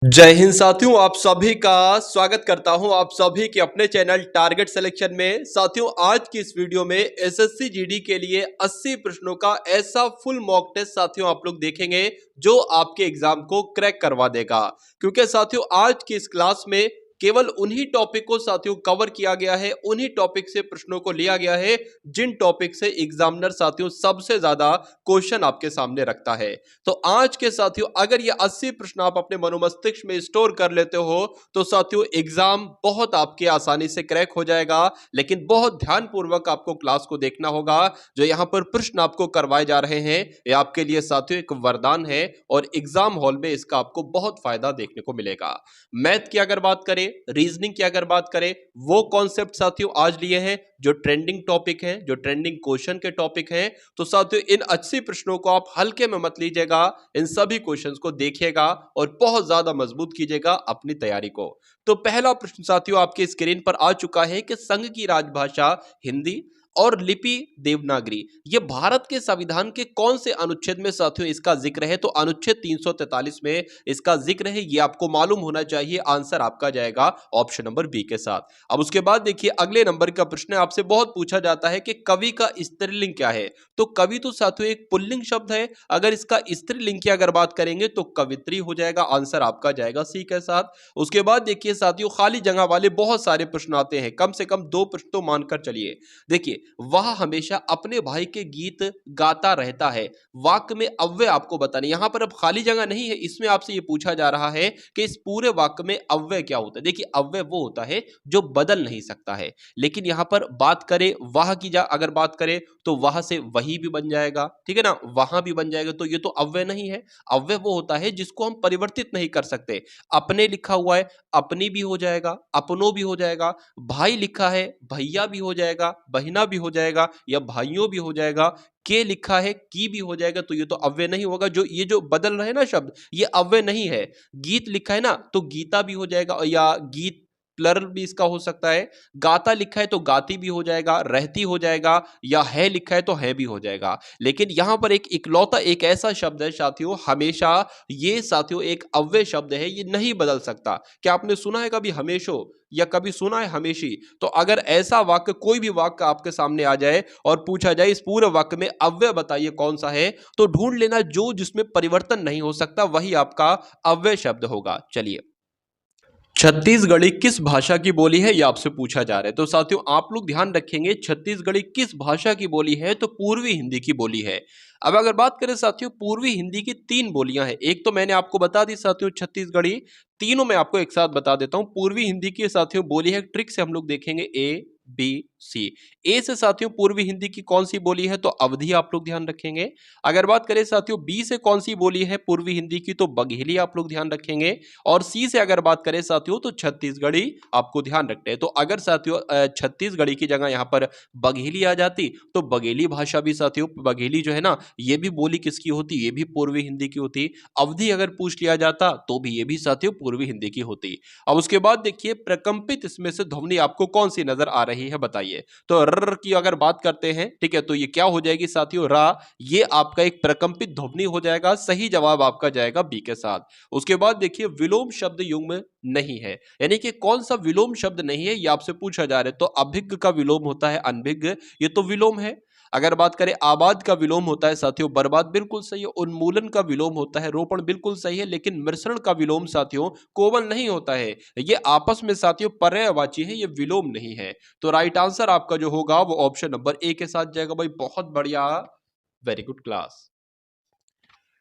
जय हिंद साथियों, आप सभी का स्वागत करता हूं आप सभी के अपने चैनल टारगेट सिलेक्शन में। साथियों, आज की इस वीडियो में एसएससी जीडी के लिए 80 प्रश्नों का ऐसा फुल मॉक टेस्ट साथियों आप लोग देखेंगे जो आपके एग्जाम को क्रैक करवा देगा। क्योंकि साथियों आज की इस क्लास में केवल उन्हीं टॉपिक को साथियों कवर किया गया है, उन्हीं टॉपिक से प्रश्नों को लिया गया है जिन टॉपिक से एग्जामिनर साथियों सबसे ज्यादा क्वेश्चन आपके सामने रखता है। तो आज के साथियों अगर ये 80 प्रश्न आप अपने मनोमस्तिष्क में स्टोर कर लेते हो तो साथियों एग्जाम बहुत आपके आसानी से क्रैक हो जाएगा। लेकिन बहुत ध्यानपूर्वक आपको क्लास को देखना होगा। जो यहाँ पर प्रश्न आपको करवाए जा रहे हैं ये आपके लिए साथियों एक वरदान है और एग्जाम हॉल में इसका आपको बहुत फायदा देखने को मिलेगा। मैथ की अगर बात करें, रीजनिंग की अगर बात करें, वो कॉन्सेप्ट साथियों आज लिए हैं जो ट्रेंडिंग टॉपिक है, जो ट्रेंडिंग क्वेश्चन के टॉपिक है। तो साथियों इन 80 प्रश्नों को आप हल्के में मत लीजिएगा, इन सभी क्वेश्चंस को देखिएगा और बहुत ज्यादा मजबूत कीजिएगा अपनी तैयारी को। तो पहला प्रश्न साथियों आपके स्क्रीन पर आ चुका है कि संघ की राजभाषा हिंदी और लिपि देवनागरी ये भारत के संविधान के कौन से अनुच्छेद में साथियों इसका जिक्र है। तो अनुच्छेद 343 में इसका जिक्र है, ये आपको मालूम होना चाहिए। आंसर आपका जाएगा ऑप्शन नंबर बी के साथ। अब उसके बाद देखिए अगले नंबर का प्रश्न है, आपसे बहुत पूछा जाता है कि कवि का स्त्रीलिंग क्या है। तो कवि तो साथियों एक पुल्लिंग शब्द है, अगर इसका स्त्रीलिंग की अगर बात करेंगे तो कवित्री हो जाएगा। आंसर आपका जाएगा सी के साथ। उसके बाद देखिए साथियों खाली जगह वाले बहुत सारे प्रश्न आते हैं, कम से कम 2 प्रश्न तो मानकर चलिए। देखिए वह हमेशा अपने भाई के गीत गाता रहता है, वाक्य में अव्यय आपको बताने। यहां पर अब खाली जगह नहीं है, इसमें आपसे ये पूछा जा रहा है कि इस पूरे वाक्य में अव्यय क्या होता है। देखिए अव्यय वो होता है जो बदल नहीं सकता है, लेकिन यहां पर बात करें वह की अगर बात करें तो वह से वही भी बन जाएगा, ठीक है ना, वहां भी बन जाएगा। तो ये तो अव्यय नहीं है। अव्यय वो होता है जिसको हम परिवर्तित नहीं कर सकते। अपने लिखा हुआ है, अपनी भी हो जाएगा, अपनों भी हो जाएगा। भाई लिखा है, भैया भी हो जाएगा, बहिना भी हो जाएगा या भाइयों भी हो जाएगा। के लिखा है, की भी हो जाएगा। तो ये तो अव्यय नहीं होगा। जो ये जो बदल रहे ना शब्द, ये अव्यय नहीं है। गीत लिखा है ना, तो गीता भी हो जाएगा या गीत प्लरल भी इसका हो सकता है। गाता लिखा है तो गाती भी हो जाएगा, रहती हो जाएगा, या है लिखा है तो है भी हो जाएगा। लेकिन यहां पर एक इकलौता एक ऐसा शब्द है साथियों, हमेशा ये साथियों एक अव्यय शब्द है, ये नहीं बदल सकता। क्या आपने सुना है कभी हमेशो या कभी सुना है हमेशी? तो अगर ऐसा वाक्य कोई भी वाक्य आपके सामने आ जाए और पूछा जाए इस पूरे वाक्य में अव्यय बताइए कौन सा है, तो ढूंढ लेना जो जिसमें परिवर्तन नहीं हो सकता वही आपका अव्यय शब्द होगा। चलिए, छत्तीसगढ़ी किस भाषा की बोली है, यह आपसे पूछा जा रहा है। तो साथियों आप लोग ध्यान रखेंगे, छत्तीसगढ़ी किस भाषा की बोली है, तो पूर्वी हिंदी की बोली है। अब अगर बात करें साथियों पूर्वी हिंदी की 3 बोलियां हैं। एक तो मैंने आपको बता दी साथियों छत्तीसगढ़ी, तीनों मैं आपको एक साथ बता देता हूं। पूर्वी हिंदी की साथियों बोली है, ट्रिक से हम लोग देखेंगे ए बी सी। ए से साथियों पूर्वी हिंदी की कौन सी बोली है, तो अवधी आप लोग ध्यान रखेंगे। अगर बात करें साथियों बी से कौन सी बोली है पूर्वी हिंदी की, तो बघेली आप लोग ध्यान रखेंगे। और सी से अगर बात करें साथियों तो छत्तीसगढ़ी आपको ध्यान रखते हैं। तो अगर साथियों छत्तीसगढ़ी की जगह यहाँ पर बघेली आ जाती तो बघेली भाषा भी साथियों, बघेली जो है ना, ये भी बोली किसकी होती, ये भी पूर्वी हिंदी की होती। अवधि अगर पूछ लिया जाता तो भी ये भी साथियों पूर्वी हिंदी की होती। अब उसके बाद देखिए प्रकंपित इसमें से ध्वनि आपको कौन सी नजर आ रही है बताइए। तो र की अगर बात करते हैं, ठीक है, तो ये क्या हो जाएगी साथियों, रा। ये आपका एक प्रकंपित ध्वनि हो जाएगा। सही जवाब आपका जाएगा बी के साथ। उसके बाद देखिए विलोम शब्द युग्म नहीं है, यानी कि कौन सा विलोम शब्द नहीं है ये आपसे पूछा जा रहा है। तो अभिज्ञ का विलोम होता है अनभिज्ञ, ये तो विलोम है। अगर बात करें आबाद का विलोम होता है साथियों बर्बाद, बिल्कुल सही है। उन्मूलन का विलोम होता है रोपण, बिल्कुल सही है। लेकिन मिश्रण का विलोम साथियों कोमल नहीं होता है, ये आपस में साथियों पर्यायवाची है, ये विलोम नहीं है। तो राइट आंसर आपका जो होगा वो ऑप्शन नंबर ए के साथ जाएगा। भाई बहुत बढ़िया, वेरी गुड क्लास।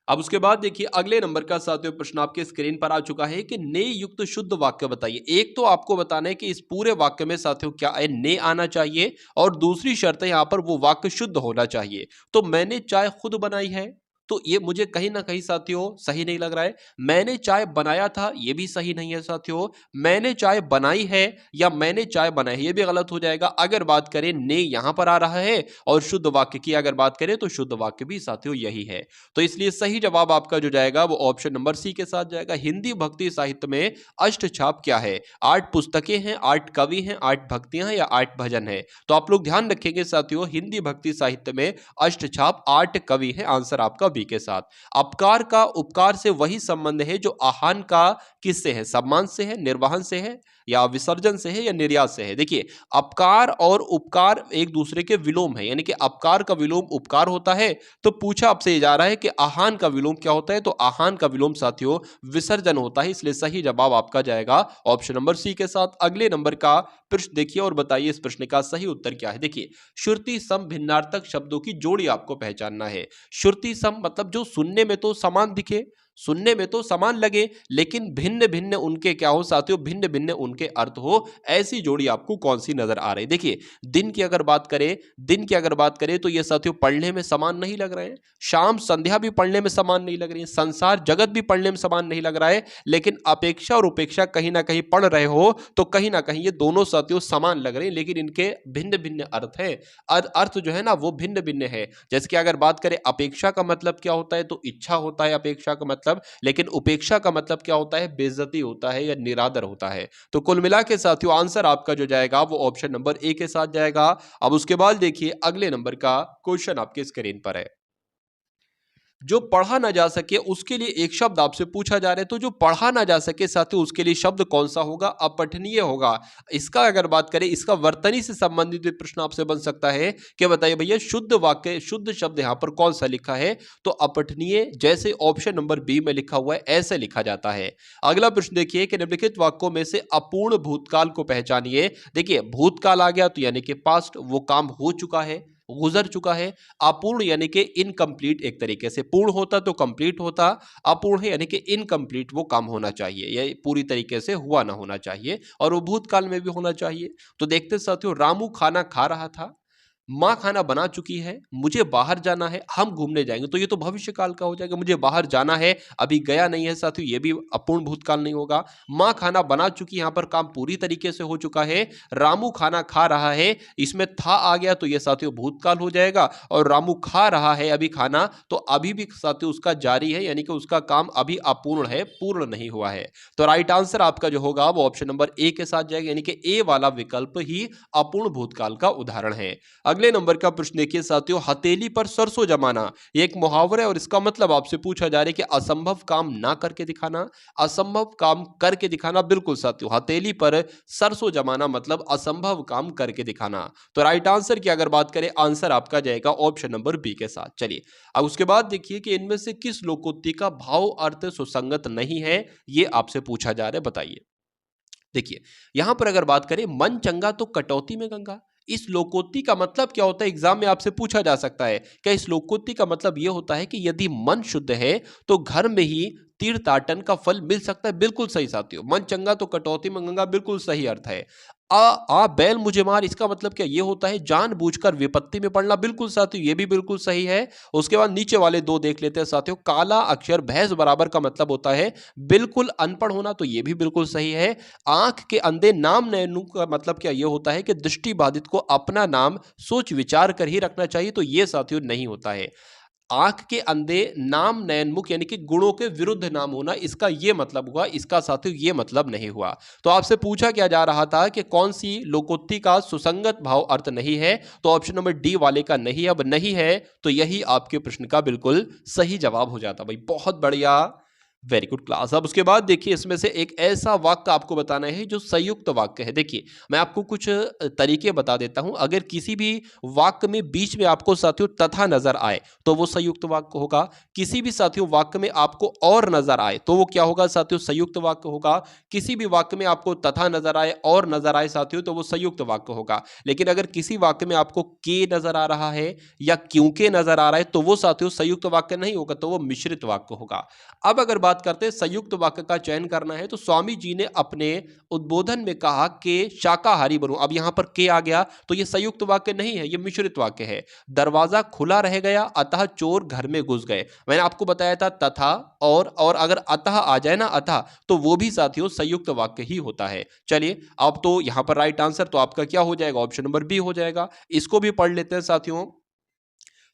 अब उसके बाद देखिए अगले नंबर का साथियों प्रश्न आपके स्क्रीन पर आ चुका है कि ने युक्त शुद्ध वाक्य बताइए। एक तो आपको बताना है कि इस पूरे वाक्य में साथियों क्या है, ने आना चाहिए, और दूसरी शर्त है यहां पर वो वाक्य शुद्ध होना चाहिए। तो मैंने चाय खुद बनाई है, तो ये मुझे कहीं ना कहीं साथियों सही नहीं लग रहा है। मैंने चाय बनाया था, ये भी सही नहीं है साथियों। मैंने चाय बनाई है या मैंने चाय बनाई है, ये भी गलत हो जाएगा। अगर बात करें ने यहां पर आ रहा है और शुद्ध वाक्य की अगर बात करें तो शुद्ध वाक्य भी साथियों यही है। तो इसलिए सही जवाब आपका जो जाएगा वो ऑप्शन नंबर सी के साथ जाएगा। हिंदी भक्ति साहित्य में अष्टछाप क्या है? 8 पुस्तकें हैं, 8 कवि हैं, 8 भक्तियां हैं या 8 भजन है? तो आप लोग ध्यान रखेंगे साथियों हिंदी भक्ति साहित्य में अष्टछाप 8 कवि है। आंसर आपका बी के साथ। अपकार का उपकार से वही संबंध है जो आहान का किससे है, सम्मान से है, निर्वहन से है, या विसर्जन से है, या निर्यात से है। देखिए अपकार और उपकार एक दूसरे के विलोम है, यानी कि अपकार का विलोम उपकार होता है। तो पूछा आपसे ये जा रहा है कि आहान का विलोम क्या होता है, तो आहान का विलोम साथियों विसर्जन होता है, इसलिए सही जवाब आपका जाएगा ऑप्शन नंबर सी के साथ। अगले नंबर का प्रश्न देखिए और बताइए इस प्रश्न का सही उत्तर क्या है। देखिए श्रुति सम भिन्नार्थक शब्दों की जोड़ी आपको पहचानना है। श्रुति सम मतलब जो सुनने में तो समान दिखे, सुनने में तो समान लगे, लेकिन भिन्न भिन्न उनके क्या हो साथियों, भिन्न भिन्न उनके अर्थ हो, ऐसी जोड़ी आपको कौन सी नजर आ रही है। देखिए दिन की अगर बात करें, दिन की अगर बात करें तो ये साथियों पढ़ने में समान नहीं लग रहे हैं, शाम संध्या भी पढ़ने में समान नहीं लग रही है, संसार जगत भी पढ़ने में समान नहीं लग रहा है, लेकिन अपेक्षा और उपेक्षा कहीं ना कहीं पढ़ रहे हो तो कहीं ना कहीं ये दोनों साथियों समान लग रहे हैं, लेकिन इनके भिन्न भिन्न अर्थ हैं। अर्थ जो है ना वो भिन्न भिन्न है। जैसे कि अगर बात करें अपेक्षा का मतलब क्या होता है, तो इच्छा होता है अपेक्षा का मतलब, लेकिन उपेक्षा का मतलब क्या होता है, बेइज्जती होता है या निरादर होता है। तो कुल मिला के साथियों आंसर आपका जो जाएगा वो ऑप्शन नंबर ए के साथ जाएगा। अब उसके बाद देखिए अगले नंबर का क्वेश्चन आपके स्क्रीन पर है। जो पढ़ा ना जा सके उसके लिए एक शब्द आपसे पूछा जा रहा है, तो जो पढ़ा ना जा सके साथियों उसके लिए शब्द कौन सा होगा, अपठनीय होगा। इसका अगर बात करें, इसका वर्तनी से संबंधित भी प्रश्न आपसे बन सकता है कि बताइए भैया शुद्ध वाक्य, शुद्ध शब्द यहां पर कौन सा लिखा है, तो अपठनीय जैसे ऑप्शन नंबर बी में लिखा हुआ है ऐसे लिखा जाता है। अगला प्रश्न देखिए कि निम्नलिखित वाक्यों में से अपूर्ण भूतकाल को पहचानिए। देखिए भूतकाल आ गया तो यानी कि पास्ट, वो काम हो चुका है, गुजर चुका है। अपूर्ण यानी कि इनकम्प्लीट, एक तरीके से पूर्ण होता तो कंप्लीट होता, अपूर्ण है यानी कि इनकम्प्लीट, वो काम होना चाहिए, यह पूरी तरीके से हुआ ना होना चाहिए, और वो भूतकाल में भी होना चाहिए। तो देखते साथियों, रामू खाना खा रहा था, माँ खाना बना चुकी है, मुझे बाहर जाना है, हम घूमने जाएंगे, तो ये तो भविष्य काल का हो जाएगा। मुझे बाहर जाना है, अभी गया नहीं है साथियों, ये भी अपूर्ण भूतकाल नहीं होगा। माँ खाना बना चुकी, यहाँ पर काम पूरी तरीके से हो चुका है। रामू खाना खा रहा है, इसमें था आ गया तो ये साथियों भूतकाल हो जाएगा, और रामू खा रहा है अभी खाना, तो अभी भी साथियों उसका जारी है, यानी कि उसका काम अभी अपूर्ण है, पूर्ण नहीं हुआ है। तो राइट आंसर आपका जो होगा वो ऑप्शन नंबर ए के साथ जाएगा, यानी कि ए वाला विकल्प ही अपूर्ण भूतकाल का उदाहरण है। अगले नंबर का प्रश्न देखिए साथियों, हथेली पर सरसों जमाना, ये एक मुहावरा है और इसका मतलब आपसे पूछा जा रहा है कि असंभव काम ना करके दिखाना, असंभव काम करके दिखाना। बिल्कुल साथियों, हथेली पर सरसों जमाना मतलब असंभव काम करके दिखाना। तो राइट आंसर की अगर बात करें, आंसर आपका जाएगा ऑप्शन नंबर बी के साथ। चलिए अब उसके बाद देखिए कि इनमें से किस लोकोक्ति का भाव अर्थ सुसंगत नहीं है, ये आपसे पूछा जा रहा है, बताइए। देखिए यहां पर अगर बात करें, मन चंगा तो कटौती में गंगा, इस लोकोक्ति का मतलब क्या होता है, एग्जाम में आपसे पूछा जा सकता है। क्या इस लोकोक्ति का मतलब यह होता है कि यदि मन शुद्ध है तो घर में ही तीर्थाटन का फल मिल सकता है? बिल्कुल सही साथियों, मन चंगा तो कटौती में गंगा, बिल्कुल सही अर्थ है। आ बैल मुझे मार, इसका मतलब क्या ये होता है जानबूझकर विपत्ति में पड़ना? बिल्कुल साथियों, ये भी बिल्कुल सही है। उसके बाद नीचे वाले दो देख लेते हैं साथियों, काला अक्षर भैंस बराबर का मतलब होता है बिल्कुल अनपढ़ होना, तो ये भी बिल्कुल सही है। आंख के अंधे नाम नैनू का मतलब क्या ये होता है कि दृष्टि बाधित को अपना नाम सोच विचार कर ही रखना चाहिए, तो ये साथियों नहीं होता है। आंख के अंधे नाम नयनमुख यानी कि गुणों के विरुद्ध नाम होना, इसका यह मतलब हुआ, इसका साथियों ये मतलब नहीं हुआ। तो आपसे पूछा क्या जा रहा था कि कौन सी लोकोक्ति का सुसंगत भाव अर्थ नहीं है, तो ऑप्शन नंबर डी वाले का नहीं। अब नहीं है तो यही आपके प्रश्न का बिल्कुल सही जवाब हो जाता। भाई बहुत बढ़िया, वेरी गुड क्लास। अब उसके बाद देखिए इसमें से एक ऐसा वाक्य आपको बताना है जो संयुक्त वाक्य है। देखिए मैं आपको कुछ तरीके बता देता हूं। अगर किसी भी वाक्य में बीच में आपको साथियों तथा नजर आए तो वो संयुक्त वाक्य होगा। किसी भी साथियों वाक्य में आपको और नजर आए तो वो क्या होगा साथियों, संयुक्त वाक्य होगा। किसी भी वाक्य में आपको तथा नजर आए और नजर आए साथियों तो वो संयुक्त वाक्य होगा। लेकिन अगर किसी वाक्य में आपको के नजर आ रहा है या क्योंकि नजर आ रहा है तो वो साथियों संयुक्त वाक्य नहीं होगा, तो वो मिश्रित वाक्य होगा। अब अगर बात करते हैं संयुक्त वाक्य का चयन करना है, तो स्वामी जी ने अपने उद्बोधन में कहा कि शाकाहारी बनूं। अब यहां पर के आ गया तो यह संयुक्त वाक्य नहीं है, यह मिश्रित वाक्य है। दरवाजा खुला रह गया अतः चोर घर में घुस गए, मैंने आपको बताया था तथा और अगर अतः आ जाए ना, अतः, तो वो भी साथियों संयुक्त वाक्य ही होता है। चलिए अब तो यहां पर राइट आंसर तो आपका क्या हो जाएगा, ऑप्शन नंबर बी हो जाएगा। इसको भी पढ़ लेते हैं साथियों।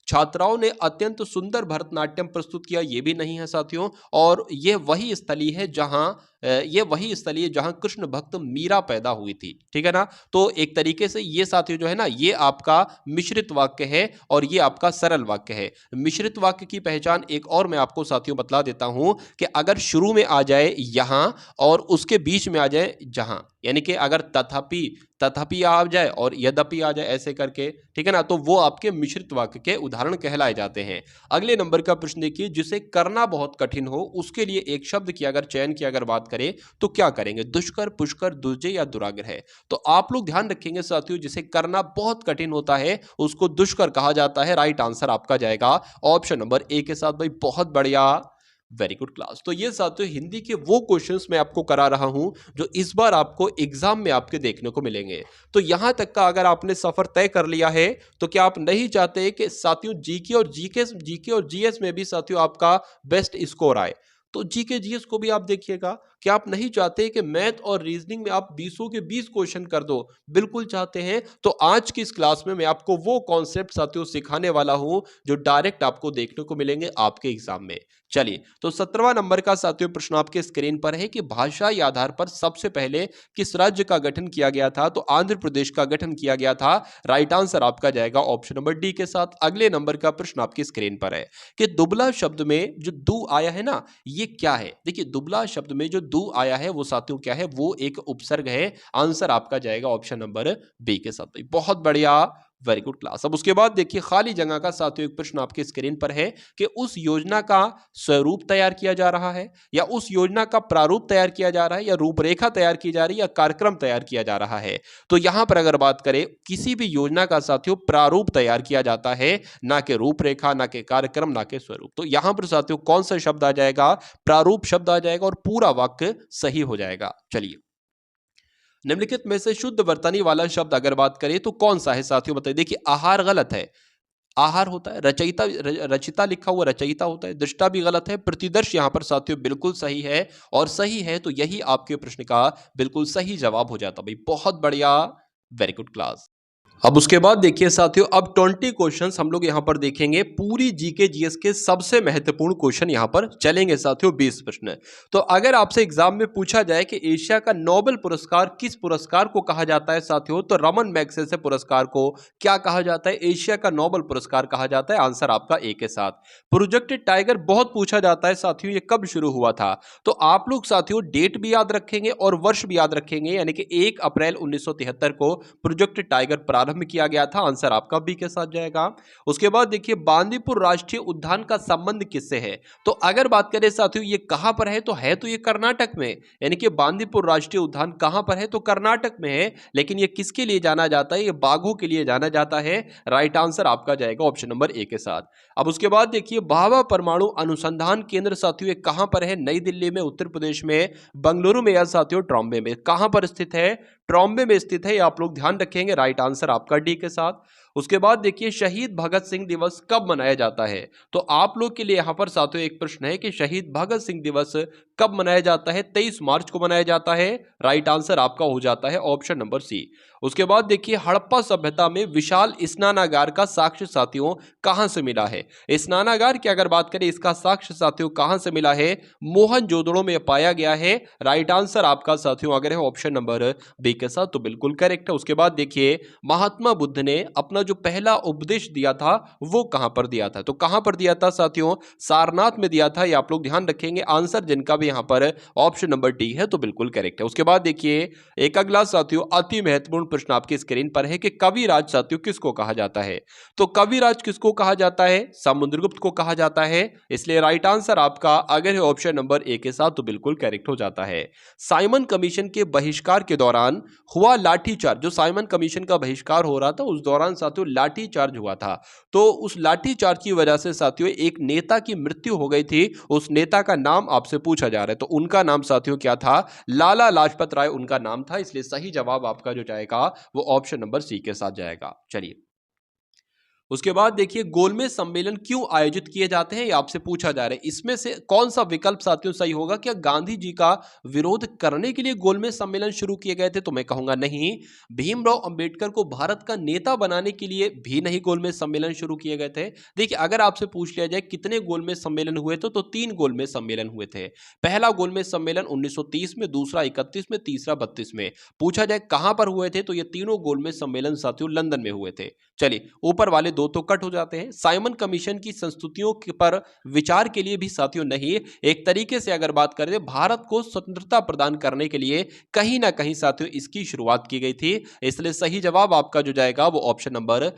छात्राओं ने अत्यंत सुंदर भरतनाट्यम प्रस्तुत किया, यह भी नहीं है साथियों। और यह वही स्थली है जहां ये वही स्थल है जहां कृष्ण भक्त मीरा पैदा हुई थी, ठीक है ना। तो एक तरीके से ये साथियों जो है ना, ये आपका मिश्रित वाक्य है और ये आपका सरल वाक्य है। मिश्रित वाक्य की पहचान एक और मैं आपको साथियों बतला देता हूं कि अगर शुरू में आ जाए यहां और उसके बीच में आ जाए जहां, यानी कि अगर तथापि तथापि आ जाए और यद्यपि आ जाए ऐसे करके, ठीक है ना, तो वो आपके मिश्रित वाक्य के उदाहरण कहलाए जाते हैं। अगले नंबर का प्रश्न देखिए, जिसे करना बहुत कठिन हो उसके लिए एक शब्द की अगर चयन की अगर बात करें तो क्या करेंगे? दुष्कर, पुष्कर, दुर्जय या दुराग्रह? तो आप लोग ध्यान रखेंगे साथियों, जिसे करना बहुत कठिन होता है उसको दुष्कर कहा जाता है। राइट आंसर आपका जाएगा ऑप्शन नंबर ए के साथ। भाई बहुत बढ़िया, वेरी गुड क्लास। तो ये साथियों हिंदी के वो क्वेश्चंस मैं आपको करा रहा हूं जो इस बार आपको एग्जाम में आपके देखने को मिलेंगे। तो यहां तक का अगर आपने सफर तय कर लिया है तो क्या आप नहीं चाहते कि साथियों जीके और जीएस में भी साथियों आपका बेस्ट स्कोर आए? तो जीके जीएस को भी आप देखिएगा। क्या आप नहीं चाहते कि मैथ और रीजनिंग में आप 20 के 20 क्वेश्चन कर दो? बिल्कुल चाहते हैं। तो आज की इस क्लास में मैं आपको वो कॉन्सेप्ट साथियों सिखाने वाला हूं जो डायरेक्ट आपको देखने को मिलेंगे आपके एग्जाम में। चलिए, तो 17वां नंबर का साथियों प्रश्न आपके स्क्रीन पर है कि भाषाई आधार पर सबसे पहले किस राज्य का गठन किया गया था? तो आंध्र प्रदेश का गठन किया गया था। राइट आंसर आपका जाएगा ऑप्शन नंबर डी के साथ। अगले नंबर का प्रश्न आपकी स्क्रीन पर है कि दुबला शब्द में जो दू आया है ना, ये क्या है? देखिए, दुबला शब्द में जो दू आया है वो साथियों क्या है? वो एक उपसर्ग है। आंसर आपका जाएगा ऑप्शन नंबर बी के साथ। बहुत बढ़िया, वेरी गुड क्लास। अब उसके बाद देखिए, खाली जगह का साथियों एक प्रश्न आपके स्क्रीन पर है कि उस योजना का स्वरूप तैयार किया जा रहा है या उस योजना का प्रारूप तैयार किया जा रहा है या रूपरेखा तैयार की जा रही है या कार्यक्रम तैयार किया जा रहा है? तो यहां पर अगर बात करें, किसी भी योजना का साथियों प्रारूप तैयार किया जाता है, ना कि रूपरेखा, ना कि कार्यक्रम, ना कि स्वरूप। तो यहां पर साथियों कौन सा शब्द आ जाएगा? प्रारूप शब्द आ जाएगा और पूरा वाक्य सही हो जाएगा। चलिए, निम्नलिखित में से शुद्ध वर्तनी वाला शब्द अगर बात करें तो कौन सा है साथियों? बताइए। देखिए, आहार गलत है, आहार होता है। रचयिता लिखा हुआ रचयिता होता है। दृष्टा भी गलत है। प्रतिदर्श यहां पर साथियों बिल्कुल सही है और सही है तो यही आपके प्रश्न का बिल्कुल सही जवाब हो जाता। भाई बहुत बढ़िया, वेरी गुड क्लास। अब उसके बाद देखिए साथियों, अब 20 क्वेश्चंस हम लोग यहां पर देखेंगे। पूरी जीके जीएस के सबसे महत्वपूर्ण क्वेश्चन यहां पर चलेंगे साथियों, 20 प्रश्न। तो अगर आपसे एग्जाम में पूछा जाए कि एशिया का नोबेल पुरस्कार किस पुरस्कार को कहा जाता है साथियों, तो रमन मैग्सेसे पुरस्कार को क्या कहा जाता है? एशिया का नोबेल पुरस्कार कहा जाता है। आंसर आपका ए के साथ। प्रोजेक्ट टाइगर बहुत पूछा जाता है साथियों, ये कब शुरू हुआ था? तो आप लोग साथियों डेट भी याद रखेंगे और वर्ष भी याद रखेंगे, यानी कि 1 अप्रैल 1973 को प्रोजेक्ट टाइगर प्रारंभ किया गया था। आंसर आपका बी के साथ जाएगा। उसके बाद देखिए, बांदीपुर राष्ट्रीय उद्यान का संबंध किससे है? तो अगर बात करें साथियों ये कहां पर है, तो है तो ये कर्नाटक में, यानी कि बांदीपुर राष्ट्रीय उद्यान कहां पर है? तो कर्नाटक में है। लेकिन ये किसके लिए जाना जाता है? ये बाघों के लिए जाना जाता है। राइट आंसर आपका जाएगा ऑप्शन नंबर ए के साथ। अब उसके बाद देखिए, भाभा परमाणु अनुसंधान केंद्र साथियों ये कहां पर है? नई दिल्ली में, उत्तर प्रदेश में, बंगलुरु में या साथियों ट्रॉम्बे में? कहां पर स्थित है? ट्रॉम्बे में स्थित है। ये आप लोग ध्यान रखेंगे। राइट आंसर आपका डी के साथ। उसके बाद देखिए, शहीद भगत सिंह दिवस कब मनाया जाता है? तो आप लोग के लिए यहां पर साथियों एक प्रश्न है कि शहीद भगत सिंह दिवस कब मनाया जाता है? 23 मार्च को मनाया जाता है। राइट आंसर आपका हो जाता है ऑप्शन नंबर सी। उसके बाद देखिए, हड़प्पा सभ्यता में विशाल स्नानागार का साक्ष्य साथियों कहां से मिला है? स्नानागार की अगर बात करें, इसका साक्ष्य साथियों कहां से मिला है? मोहनजोदड़ो में पाया गया है। राइट आंसर आपका साथियों अगर है ऑप्शन नंबर बी के साथ, तो बिल्कुल करेक्ट है। उसके बाद देखिए, महात्मा बुद्ध ने अपना जो पहला उपदेश दिया था वो कहां पर दिया था? तो कहां पर दिया था साथियों? सारनाथ में दिया था। ये आप लोग ध्यान रखेंगे। आंसर जिनका भी यहां पर ऑप्शन नंबर डी है, तो बिल्कुल करेक्ट है। उसके बाद देखिए, एक अगला साथियों अति महत्वपूर्ण प्रश्न आपकी स्क्रीन पर है कि कविराज साथियों किसको कहा जाता है? तो कविराज किसको कहा जाता है? समुद्रगुप्त को कहा जाता है। इसलिए राइट आंसर आपका अगर है ऑप्शन नंबर ए के साथ, तो बिल्कुल करेक्ट हो जाता है। साइमन कमीशन के बहिष्कार के दौरान हुआ लाठीचार्ज, जो साइमन कमीशन का बहिष्कार हो रहा था उस दौरान साथियों लाठीचार्ज हुआ था। तो उस लाठीचार्ज की वजह से साथियों एक नेता की मृत्यु हो गई थी। उस नेता का नाम आपसे पूछा जा रहा है, तो उनका नाम साथियों क्या था? लाला लाजपत राय उनका नाम था। इसलिए सही जवाब आपका जो जाएगा वो ऑप्शन नंबर सी के साथ जाएगा। चलिए, उसके बाद देखिए गोलमेज सम्मेलन क्यों आयोजित किए जाते हैं, ये आपसे पूछा जा रहा है। इसमें से कौन सा विकल्प साथियों सही होगा? क्या गांधी जी का विरोध करने के लिए गोलमेज सम्मेलन शुरू किए गए थे? तो मैं कहूंगा नहीं। भीमराव अंबेडकर को भारत का नेता बनाने के लिए भी नहीं गोलमेज सम्मेलन शुरू किए गए थे। देखिए अगर आपसे पूछ लिया जाए कितने गोलमेज सम्मेलन हुए थे, तो 3 गोलमेज सम्मेलन हुए थे। पहला गोलमेज सम्मेलन 1930 में, दूसरा 31 में, तीसरा 32 में। पूछा जाए कहां पर हुए थे, तो ये तीनों गोलमेज सम्मेलन साथियों लंदन में हुए थे। चलिए ऊपर वाले 2 तो कट हो जाते हैं। साइमन कमीशन की संस्तुतियों पर विचार के लिए भी साथियों नहीं, एक तरीके से अगर बात करें भारत को स्वतंत्रता प्रदान करने के लिए कहीं ना कहीं साथियों इसकी शुरुआत की गई थी। इसलिए सही जवाब आपका जो जाएगा वो ऑप्शन नंबर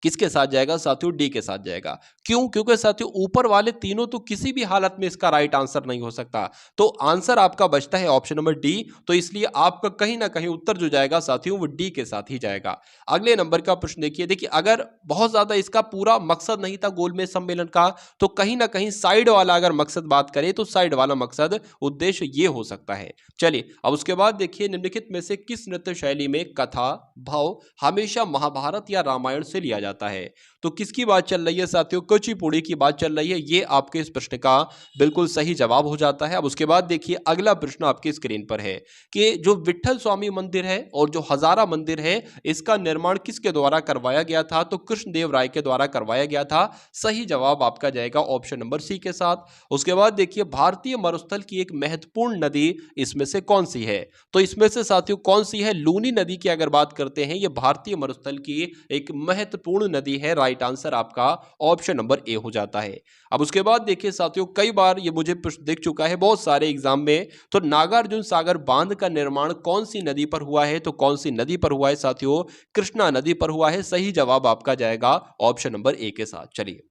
किसके साथ जाएगा साथियों? डी के साथ जाएगा। क्यों? क्योंकि साथियों ऊपर वाले तीनों तो किसी भी हालत में इसका राइट आंसर नहीं हो सकता, तो आंसर आपका बचता है ऑप्शन नंबर डी। तो इसलिए आपका कहीं ना कहीं उत्तर जो जाएगा साथियों वो डी के साथ ही जाएगा। अगले नंबर का प्रश्न देखिए अगर बहुत ज्यादा इसका पूरा मकसद नहीं था गोलमेज सम्मेलन का, तो कहीं ना कहीं साइड वाला अगर मकसद बात करें तो साइड वाला मकसद उद्देश्य ये हो सकता है। चलिए अब उसके बाद देखिए निम्नलिखित में से किस नृत्य शैली में कथा भाव हमेशा महाभारत या रामायण से लिया जाता है? तो किसकी बात चल रही है साथियों? कुचिपुड़ी की बात चल रही है। ये आपके इस प्रश्न का बिल्कुल सही जवाब हो जाता है। अब उसके बाद देखिए अगला प्रश्न आपकी स्क्रीन पर है कि जो विट्ठल स्वामी मंदिर है और जो हजारा मंदिर है, इसका निर्माण किसके द्वारा करवाया गया था? तो कृष्णदेव राय के द्वारा करवाया गया था। सही जवाब आपका जाएगा ऑप्शन नंबर सी के साथ। उसके बाद देखिए भारतीय मरुस्थल की एक महत्वपूर्ण नदी इसमें से कौन सी है? तो इसमें से साथियों कौन सी है? लूनी नदी की अगर बात करते हैं, ये भारतीय मरुस्थल की एक महत्वपूर्ण नदी है। राइट आंसर आपका ऑप्शन नंबर ए हो जाता है। अब उसके बाद देखिए साथियों कई बार ये मुझे प्रश्न दिख चुका है बहुत सारे एग्जाम में, तो नागार्जुन सागर बांध का निर्माण कौन सी नदी पर हुआ है? तो कौन सी नदी पर हुआ है साथियों? कृष्णा नदी पर हुआ है। सही जवाब आपका जाएगा ऑप्शन नंबर ए के साथ। चलिए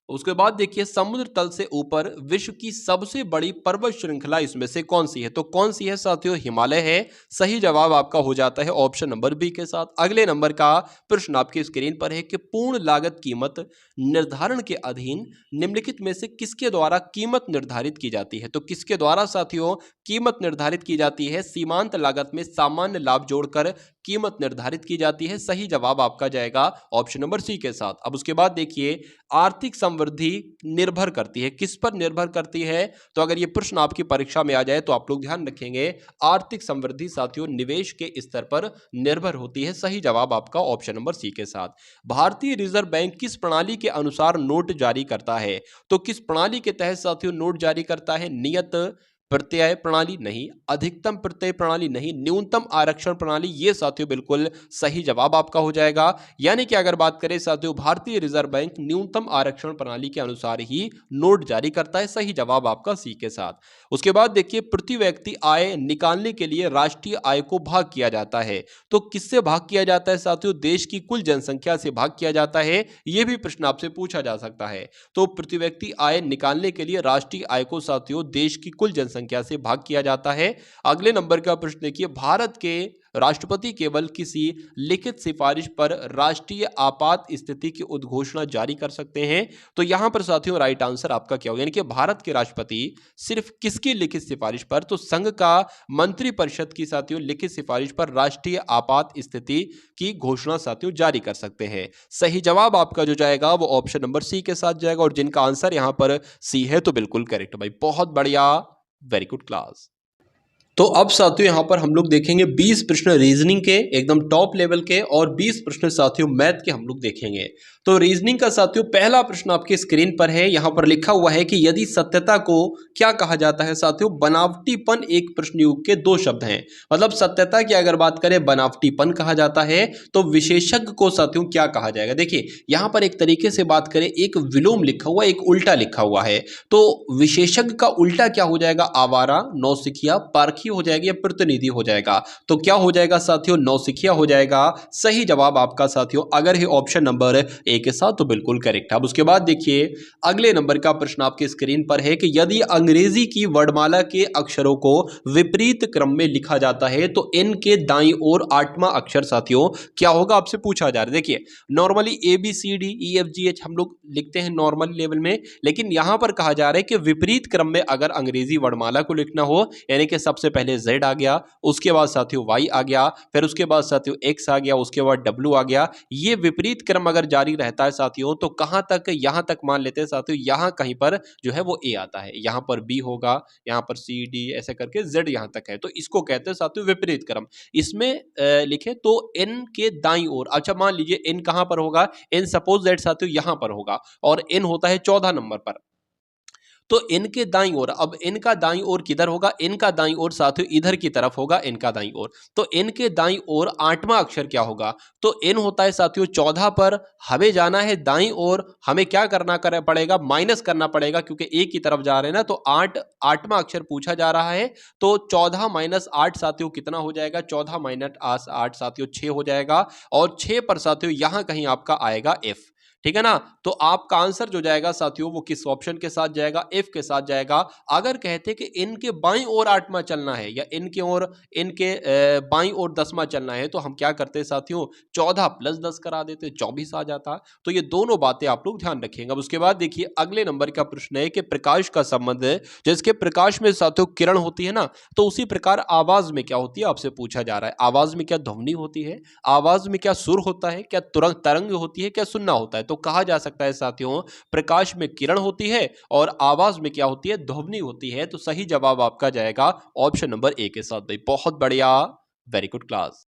उसके बाद देखिए समुद्र तल से ऊपर विश्व की सबसे बड़ी पर्वत श्रृंखला इसमें से कौन सी है? तो कौन सी है साथियों? हिमालय है। सही जवाब आपका हो जाता है ऑप्शन नंबर बी के साथ। अगले नंबर का प्रश्न आपकी स्क्रीन पर है कि पूर्ण लागत कीमत निर्धारण के अधीन निम्नलिखित में से किसके द्वारा कीमत निर्धारित की जाती है? तो किसके द्वारा साथियों कीमत निर्धारित की जाती है? सीमांत लागत में सामान्य लाभ जोड़कर कीमत निर्धारित की जाती है। सही जवाब आपका जाएगा ऑप्शन नंबर सी के साथ। अब उसके बाद देखिए आर्थिक समृद्धि निर्भर करती है, किस पर निर्भर करती है? तो अगर ये प्रश्न आपकी परीक्षा में आ जाए तो आप लोग ध्यान रखेंगे आर्थिक समृद्धि साथियों निवेश के स्तर पर निर्भर होती है। सही जवाब आपका ऑप्शन नंबर सी के साथ। भारतीय रिजर्व बैंक किस प्रणाली के अनुसार नोट जारी करता है? तो किस प्रणाली के तहत साथियों नोट जारी करता है? नियत प्रत्यय प्रणाली नहीं, अधिकतम प्रत्यय प्रणाली नहीं, न्यूनतम आरक्षण प्रणाली, ये साथियों बिल्कुल सही जवाब आपका हो जाएगा। यानी कि अगर बात करें साथियों भारतीय रिजर्व बैंक न्यूनतम आरक्षण प्रणाली के अनुसार ही नोट जारी करता है। सही जवाब आपका सी के साथ। उसके बाद देखिए प्रति व्यक्ति आय निकालने के लिए राष्ट्रीय आय को भाग किया जाता है। तो किससे भाग किया जाता है साथियों? देश की कुल जनसंख्या से भाग किया जाता है। यह भी प्रश्न आपसे पूछा जा सकता है। तो प्रति व्यक्ति आय निकालने के लिए राष्ट्रीय आय को साथियों देश की कुल संख्या से भाग किया जाता है। अगले नंबर का प्रश्न देखिए भारत के राष्ट्रपति केवल किसी लिखित सिफारिश पर राष्ट्रीय आपात स्थिति की उद्घोषणा जारी कर सकते हैं। तो यहां पर साथियों राइट आंसर आपका क्या होगा? यानी कि भारत के राष्ट्रपति सिर्फ किसकी लिखित सिफारिश पर? तो संघ का मंत्रिपरिषद की साथियों लिखित सिफारिश पर राष्ट्रीय आपात स्थिति की घोषणा साथियों जारी कर सकते हैं। सही जवाब आपका जो जाएगा वो ऑप्शन नंबर सी के साथ जाएगा, और जिनका आंसर यहां पर सी है तो बिल्कुल करेक्ट भाई, बहुत बढ़िया, वेरी गुड क्लास। तो अब साथियों यहां पर हम लोग देखेंगे 20 प्रश्न रीजनिंग के एकदम टॉप लेवल के और 20 प्रश्न साथियों मैथ के हम लोग देखेंगे। तो रीजनिंग का साथियों पहला प्रश्न आपके स्क्रीन पर है। यहां पर लिखा हुआ है कि यदि सत्यता को क्या कहा जाता है साथियों? बनावटीपन एक प्रश्न युग के 2 शब्द हैं। मतलब सत्यता की अगर बात करें बनावटीपन कहा जाता है, तो विशेषज्ञ को साथियों क्या कहा जाएगा? देखिए यहां पर एक तरीके से बात करें एक विलोम लिखा हुआ, एक उल्टा लिखा हुआ है, तो विशेषज्ञ का उल्टा क्या हो जाएगा? आवारा, नौसिखिया, पारखी हो जाएगा या प्रतिनिधि हो जाएगा? तो क्या हो जाएगा साथियों? नौसिखिया हो जाएगा। सही जवाब आपका साथियों अगर है ऑप्शन नंबर ए के साथ तो बिल्कुल करेक्ट है। अब उसके बाद देखिए अगले नंबर का प्रश्न आपके स्क्रीन पर है कि यदि अंग्रेजी की वर्णमाला के अक्षरों को विपरीत क्रम में लिखा जाता है तो एन के दाईं ओर 8वां अक्षर साथियों क्या होगा? आपसे पूछा जा रहा है। देखिए normally A B C D E F G H हम लोग लिखते हैं नॉर्मल लेवल में, लेकिन यहां पर कहा जा रहा है कि विपरीत क्रम में अगर अंग्रेजी वर्णमाला को लिखना हो, यानी कि सबसे पहले z आ गया, उसके बाद साथियों y आ गया, फिर उसके बाद साथियों x आ गया, उसके बाद w आ गया। ये विपरीत क्रम अगर जारी रहता है साथियों तो कहां तक, यहां तक मान लेते हैं साथियों, यहां कहीं पर जो है वो a आता है, यहां पर b होगा, यहां पर c d ऐसे करके z यहां तक है, तो इसको कहते हैं साथियों विपरीत क्रम। इसमें लिखे तो n के दाईं ओर, अच्छा मान लीजिए n कहां पर होगा, n सपोज दैट साथियों यहां पर होगा और n होता है 14 नंबर पर, तो इनके दाईं ओर, अब इनका दाईं ओर किधर होगा, इनका दाईं ओर साथियों इधर की तरफ होगा, इनका दाईं ओर, तो इनके दाईं ओर आठवां अक्षर क्या होगा, तो इन होता है साथियों 14 पर, हमें जाना है दाईं ओर, हमें क्या करना पड़ेगा, माइनस करना पड़ेगा, क्योंकि एक की तरफ जा रहे हैं ना, तो आठवां अक्षर पूछा जा रहा है, तो 14 माइनस 8 साथियों कितना हो जाएगा, 14 माइनस 8 साथियों 6 हो जाएगा, और 6 पर साथियों यहां कहीं आपका आएगा f, ठीक है ना। तो आपका आंसर जो जाएगा साथियों वो किस ऑप्शन के साथ जाएगा, एफ के साथ जाएगा। अगर कहते कि इनके बाईं ओर 8वां चलना है या इनके ओर, इनके बाईं ओर 10वां चलना है, तो हम क्या करते साथियों 14 प्लस 10 करा देते, 24 आ जाता। तो ये दोनों बातें आप लोग ध्यान रखेंगे। अब उसके बाद देखिए अगले नंबर का प्रश्न है कि प्रकाश का संबंध है, जिसके प्रकाश में साथियों किरण होती है ना, तो उसी प्रकार आवाज में क्या होती है, आपसे पूछा जा रहा है आवाज में क्या ध्वनि होती है, आवाज में क्या सुर होता है, क्या तरंग होती है, क्या सुनना होता है। तो कहा जा सकता है साथियों प्रकाश में किरण होती है और आवाज में क्या होती है, ध्वनि होती है। तो सही जवाब आपका जाएगा ऑप्शन नंबर ए के साथ। भाई बहुत बढ़िया, वेरी गुड क्लास।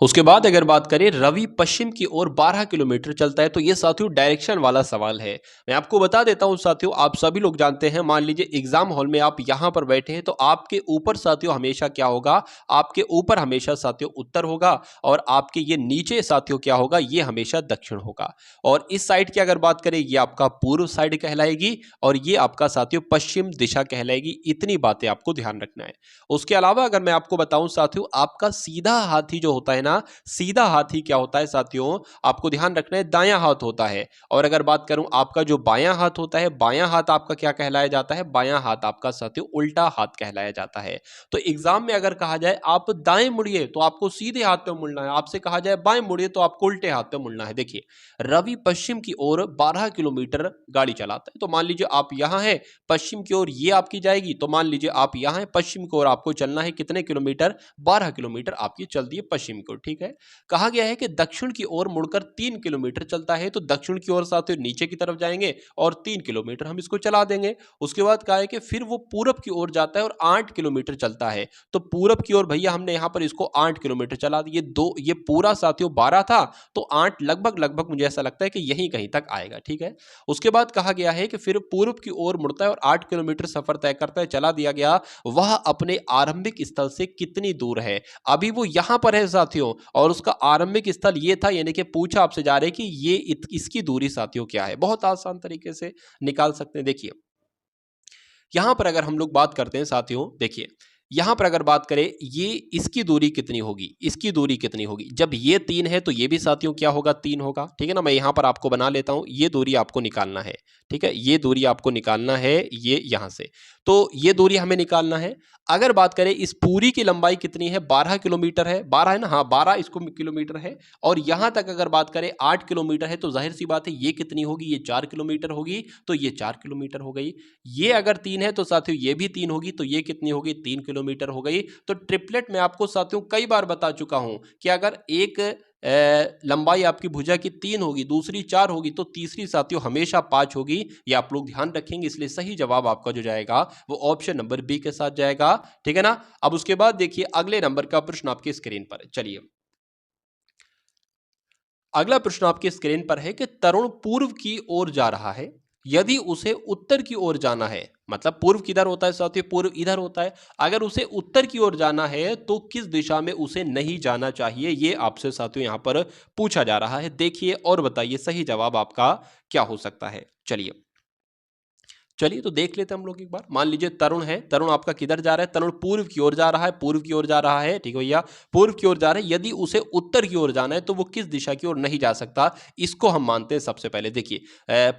उसके बाद अगर बात करें रवि पश्चिम की ओर 12 किलोमीटर चलता है, तो ये साथियों डायरेक्शन वाला सवाल है। मैं आपको बता देता हूं साथियों, आप सभी लोग जानते हैं, मान लीजिए एग्जाम हॉल में आप यहां पर बैठे हैं, तो आपके ऊपर साथियों हमेशा क्या होगा, आपके ऊपर हमेशा साथियों उत्तर होगा, और आपके ये नीचे साथियों क्या होगा, ये हमेशा दक्षिण होगा। और इस साइड की अगर बात करें, ये आपका पूर्व साइड कहलाएगी और ये आपका साथियों पश्चिम दिशा कहलाएगी। इतनी बातें आपको ध्यान रखना है। उसके अलावा अगर मैं आपको बताऊं साथियों, आपका सीधा हाथी जो होता है ना, सीधा हाथी क्या होता है साथियों, आपको ध्यान रखना है दायां हाथ होता है। और अगर बात करूं आपका जो बायां हाथ होता है, बायां हाथ आपका क्या कहलाया जाता है, बायां हाथ आपका साथियों उल्टा हाथ कहलाया जाता है। तो एग्जाम में अगर कहा जाए आप दाएं मुड़िए, तो आपको सीधे हाथ पे मुड़ना है, आपसे कहा जाए बाएं मुड़िए, तो आपको उल्टे हाथ पे मुड़ना है। देखिए रवि पश्चिम की ओर 12 किलोमीटर गाड़ी चलाता है, तो मान लीजिए आप यहां हैं, पश्चिम की ओर ये आपकी जाएगी, तो मान लीजिए आप यहां हैं, पश्चिम की ओर आपको चलना है कितने किलोमीटर, 12 किलोमीटर आपकी चल दी है पश्चिम की ओर, ठीक है। कहा गया है कि दक्षिण की ओर मुड़कर 3 किलोमीटर चलता है, तो दक्षिण की ओर साथियों नीचे की तरफ जाएंगे और 3 किलोमीटर हम इसको चला देंगे। उसके बाद कहा है कि फिर वो पूरब की ओर जाता है और 8 किलोमीटर चलता है, तो पूरब की ओर भैया हमने यहां पर इसको 8 किलोमीटर चला दिए, ये पूरा साथियों 12 था, तो 8 लगभग लगभग मुझे ऐसा लगता है कि यहीं कहीं तक आएगा, ठीक है। उसके बाद कहा गया है कि फिर पूर्व की ओर मुड़ता है और 8 किलोमीटर सफर तय करता है, चला दिया गया, वह अपने आरंभिक स्थल से कितनी दूर है। अभी वो यहां पर है साथियों, और उसका आरंभिक स्थल ये था, यानी कि पूछा आपसे जा रहा है कि ये इसकी दूरी साथियों क्या है। बहुत आसान तरीके से निकाल सकते हैं। देखिए यहां पर अगर हम लोग बात करते हैं साथियों, देखिए यहां पर अगर बात करें, ये इसकी दूरी कितनी होगी, इसकी दूरी कितनी होगी, जब ये 3 है तो ये भी साथियों क्या होगा, 3 होगा, ठीक है ना। मैं यहां पर आपको बना लेता हूं, ये दूरी आपको निकालना है, ठीक है, ये दूरी आपको निकालना है, ये यहां से, तो ये दूरी हमें निकालना है। अगर बात करें इस पूरी की लंबाई कितनी है, 12 किलोमीटर है, 12 है ना, हाँ 12 इसको किलोमीटर है, और यहां तक अगर बात करें 8 किलोमीटर है, तो जाहिर सी बात है ये कितनी होगी, ये 4 किलोमीटर होगी, तो ये 4 किलोमीटर हो गई। ये अगर 3 है तो साथियों ये भी 3 होगी, तो ये कितनी होगी, 3 किलोमीटर हो गई। तो ट्रिपलेट में आपको साथियों कई बार बता चुका हूं कि अगर एक लंबाई आपकी भुजा की 3 होगी, दूसरी 4 होगी, तो तीसरी साथियों हमेशा 5 होगी। ये आप लोग ध्यान रखेंगे, इसलिए सही जवाब आपका जो जाएगा वो ऑप्शन नंबर बी के साथ जाएगा, ठीक है ना। अब उसके बाद देखिए अगले नंबर का प्रश्न आपकी स्क्रीन पर है। चलिए अगला प्रश्न आपकी स्क्रीन पर है कि तरुण पूर्व की ओर जा रहा है, यदि उसे उत्तर की ओर जाना है, मतलब पूर्व किधर होता है साथियों, पूर्व इधर होता है, अगर उसे उत्तर की ओर जाना है तो किस दिशा में उसे नहीं जाना चाहिए, ये आपसे साथियों यहां पर पूछा जा रहा है। देखिए और बताइए सही जवाब आपका क्या हो सकता है। चलिए तो देख लेते हैं हम लोग एक बार। मान लीजिए तरुण है, तरुण आपका किधर जा रहा है, तरुण पूर्व की ओर जा रहा है, पूर्व की ओर जा रहा है, ठीक है भैया, पूर्व की ओर जा रहा है। यदि उसे उत्तर की ओर जाना है तो वो किस दिशा की ओर नहीं जा सकता, इसको हम मानते हैं। सबसे पहले देखिए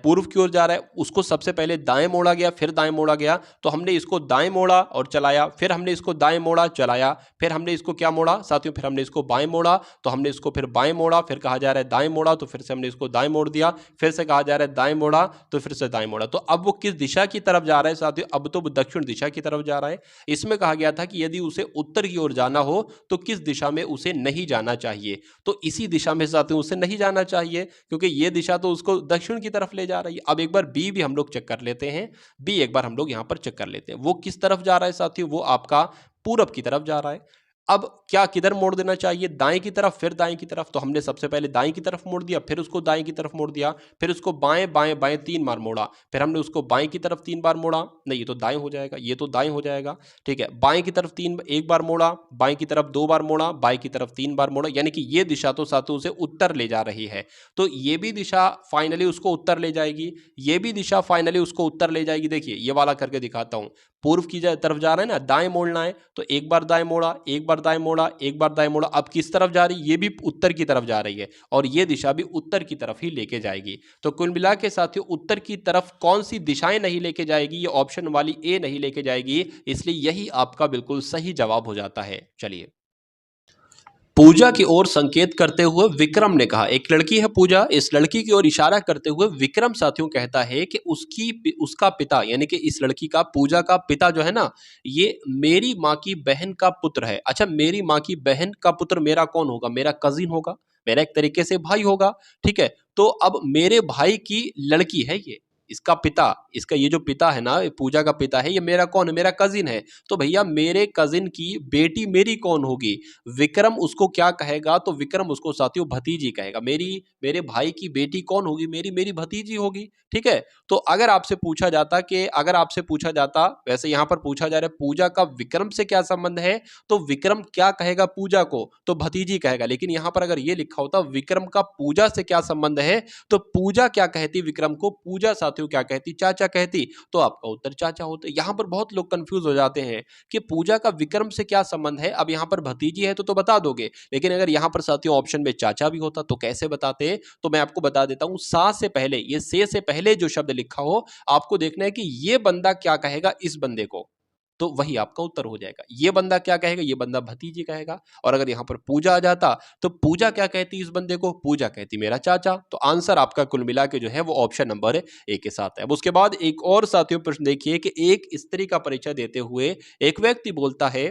पूर्व की ओर जा रहा है, उसको सबसे पहले दाएं मोड़ा गया, फिर दाएं मोड़ा गया, तो हमने इसको दाएं मोड़ा और चलाया, फिर हमने इसको दाएं मोड़ा चलाया, फिर हमने इसको क्या मोड़ा साथियों, फिर हमने इसको बाएं मोड़ा, तो हमने इसको फिर बाएं मोड़ा, फिर कहा जा रहा है दाएं मोड़ा, तो फिर से हमने इसको दाएं मोड़ दिया, फिर से कहा जा रहा है दाएं मोड़ा, तो फिर से दाएं मोड़ा। तो अब वो किस दिशा की तरफ जा रहा है साथियों, अब तो दक्षिण दिशा की तरफ जा रहा है। इसमें कहा गया था कि यदि उसे उत्तर की ओर जाना हो तो किस दिशा में उसे नहीं जाना चाहिए, तो इसी दिशा में साथियों उसे नहीं जाना चाहिए, क्योंकि ये दिशा तो उसको दक्षिण की तरफ ले जा रही है। अब एक बार बी भी हम लोग चेक कर लेते हैं, बी एक बार हम लोग यहाँ पर चेक कर लेते हैं, वो किस तरफ जा रहा है साथियों, वो आपका पूरब की तरफ जा रहा है। अब क्या किधर मोड़ देना चाहिए, दाएं की तरफ, फिर दाएं की तरफ, तो हमने सबसे पहले दाएं की तरफ मोड़ दिया, फिर उसको दाएं की तरफ मोड़ दिया, फिर उसको बाएं बाएं बाएं 3 बार मोड़ा, फिर हमने उसको बाएं की तरफ 3 बार मोड़ा, नहीं ये तो दाएं हो जाएगा, ये तो दाएं हो जाएगा, ठीक है। बाएं की तरफ एक बार मोड़ा, बाएं की तरफ 2 बार मोड़ा, बाएं की तरफ 3 बार मोड़ा, यानी कि ये दिशा तो साथियों उसे उत्तर ले जा रही है, तो ये भी दिशा फाइनली उसको उत्तर ले जाएगी, ये भी दिशा फाइनली उसको उत्तर ले जाएगी। देखिए ये वाला करके दिखाता हूं, पूर्व की तरफ जा रहा है ना, दाएं मोड़ना है, तो एक बार दाएं मोड़ा, एक बार दाएं मोड़ा, एक बार दाएं मोड़ा, अब किस तरफ जा रही है, ये भी उत्तर की तरफ जा रही है और ये दिशा भी उत्तर की तरफ ही लेके जाएगी। तो कुल मिला के साथियों उत्तर की तरफ कौन सी दिशाएं नहीं लेके जाएगी, ये ऑप्शन वाली ए नहीं लेके जाएगी, इसलिए यही आपका बिल्कुल सही जवाब हो जाता है। चलिए, पूजा की ओर संकेत करते हुए विक्रम ने कहा, एक लड़की है पूजा, इस लड़की की ओर इशारा करते हुए विक्रम साथियों कहता है कि उसका पिता, यानी कि इस लड़की का, पूजा का पिता जो है ना, ये मेरी माँ की बहन का पुत्र है। अच्छा, मेरी माँ की बहन का पुत्र मेरा कौन होगा, मेरा कजिन होगा, मेरा एक तरीके से भाई होगा, ठीक है। तो अब मेरे भाई की लड़की है ये, इसका पिता, इसका ये जो पिता है ना, पूजा का पिता है, ये मेरा कौन है, मेरा कजिन है। तो भैया मेरे कजिन की बेटी मेरी कौन होगी, विक्रम उसको क्या कहेगा, तो विक्रम उसको साथियों भतीजी कहेगा। मेरे भाई की बेटी कौन होगी, मेरी भतीजी होगी, ठीक है। तो अगर आपसे पूछा जाता वैसे यहाँ पर पूछा जा रहा है पूजा का विक्रम से क्या संबंध है, तो विक्रम क्या कहेगा पूजा को, तो भतीजी कहेगा। लेकिन यहाँ पर अगर ये लिखा होता विक्रम का पूजा से क्या संबंध है, तो पूजा क्या कहती विक्रम को, पूजा साथियों क्या कहती, चाचा कहती, तो आपका उत्तर चाचा होता। यहाँ पर बहुत लोग कंफ्यूज हो जाते हैं कि पूजा का विक्रम से क्या संबंध है। अब यहाँ पर भतीजी है तो बता दोगे, लेकिन अगर यहाँ पर साथियों ऑप्शन में चाचा भी होता तो कैसे बताते, तो मैं आपको बता देता हूं, सा से पहले, ये से पहले जो शब्द लिखा हो, आपको देखना है कि ये बंदा क्या कहेगा इस बंदे को, तो वही आपका उत्तर हो जाएगा। ये बंदा क्या कहेगा, ये बंदा भतीजी कहेगा। और अगर यहां पर पूजा आ जाता तो पूजा क्या कहती इस बंदे को, पूजा कहती मेरा चाचा। तो आंसर आपका कुल मिला के जो है वो ऑप्शन नंबर ए के साथ है। अब उसके बाद एक और साथियों प्रश्न देखिए कि एक स्त्री का परिचय देते हुए एक व्यक्ति बोलता है,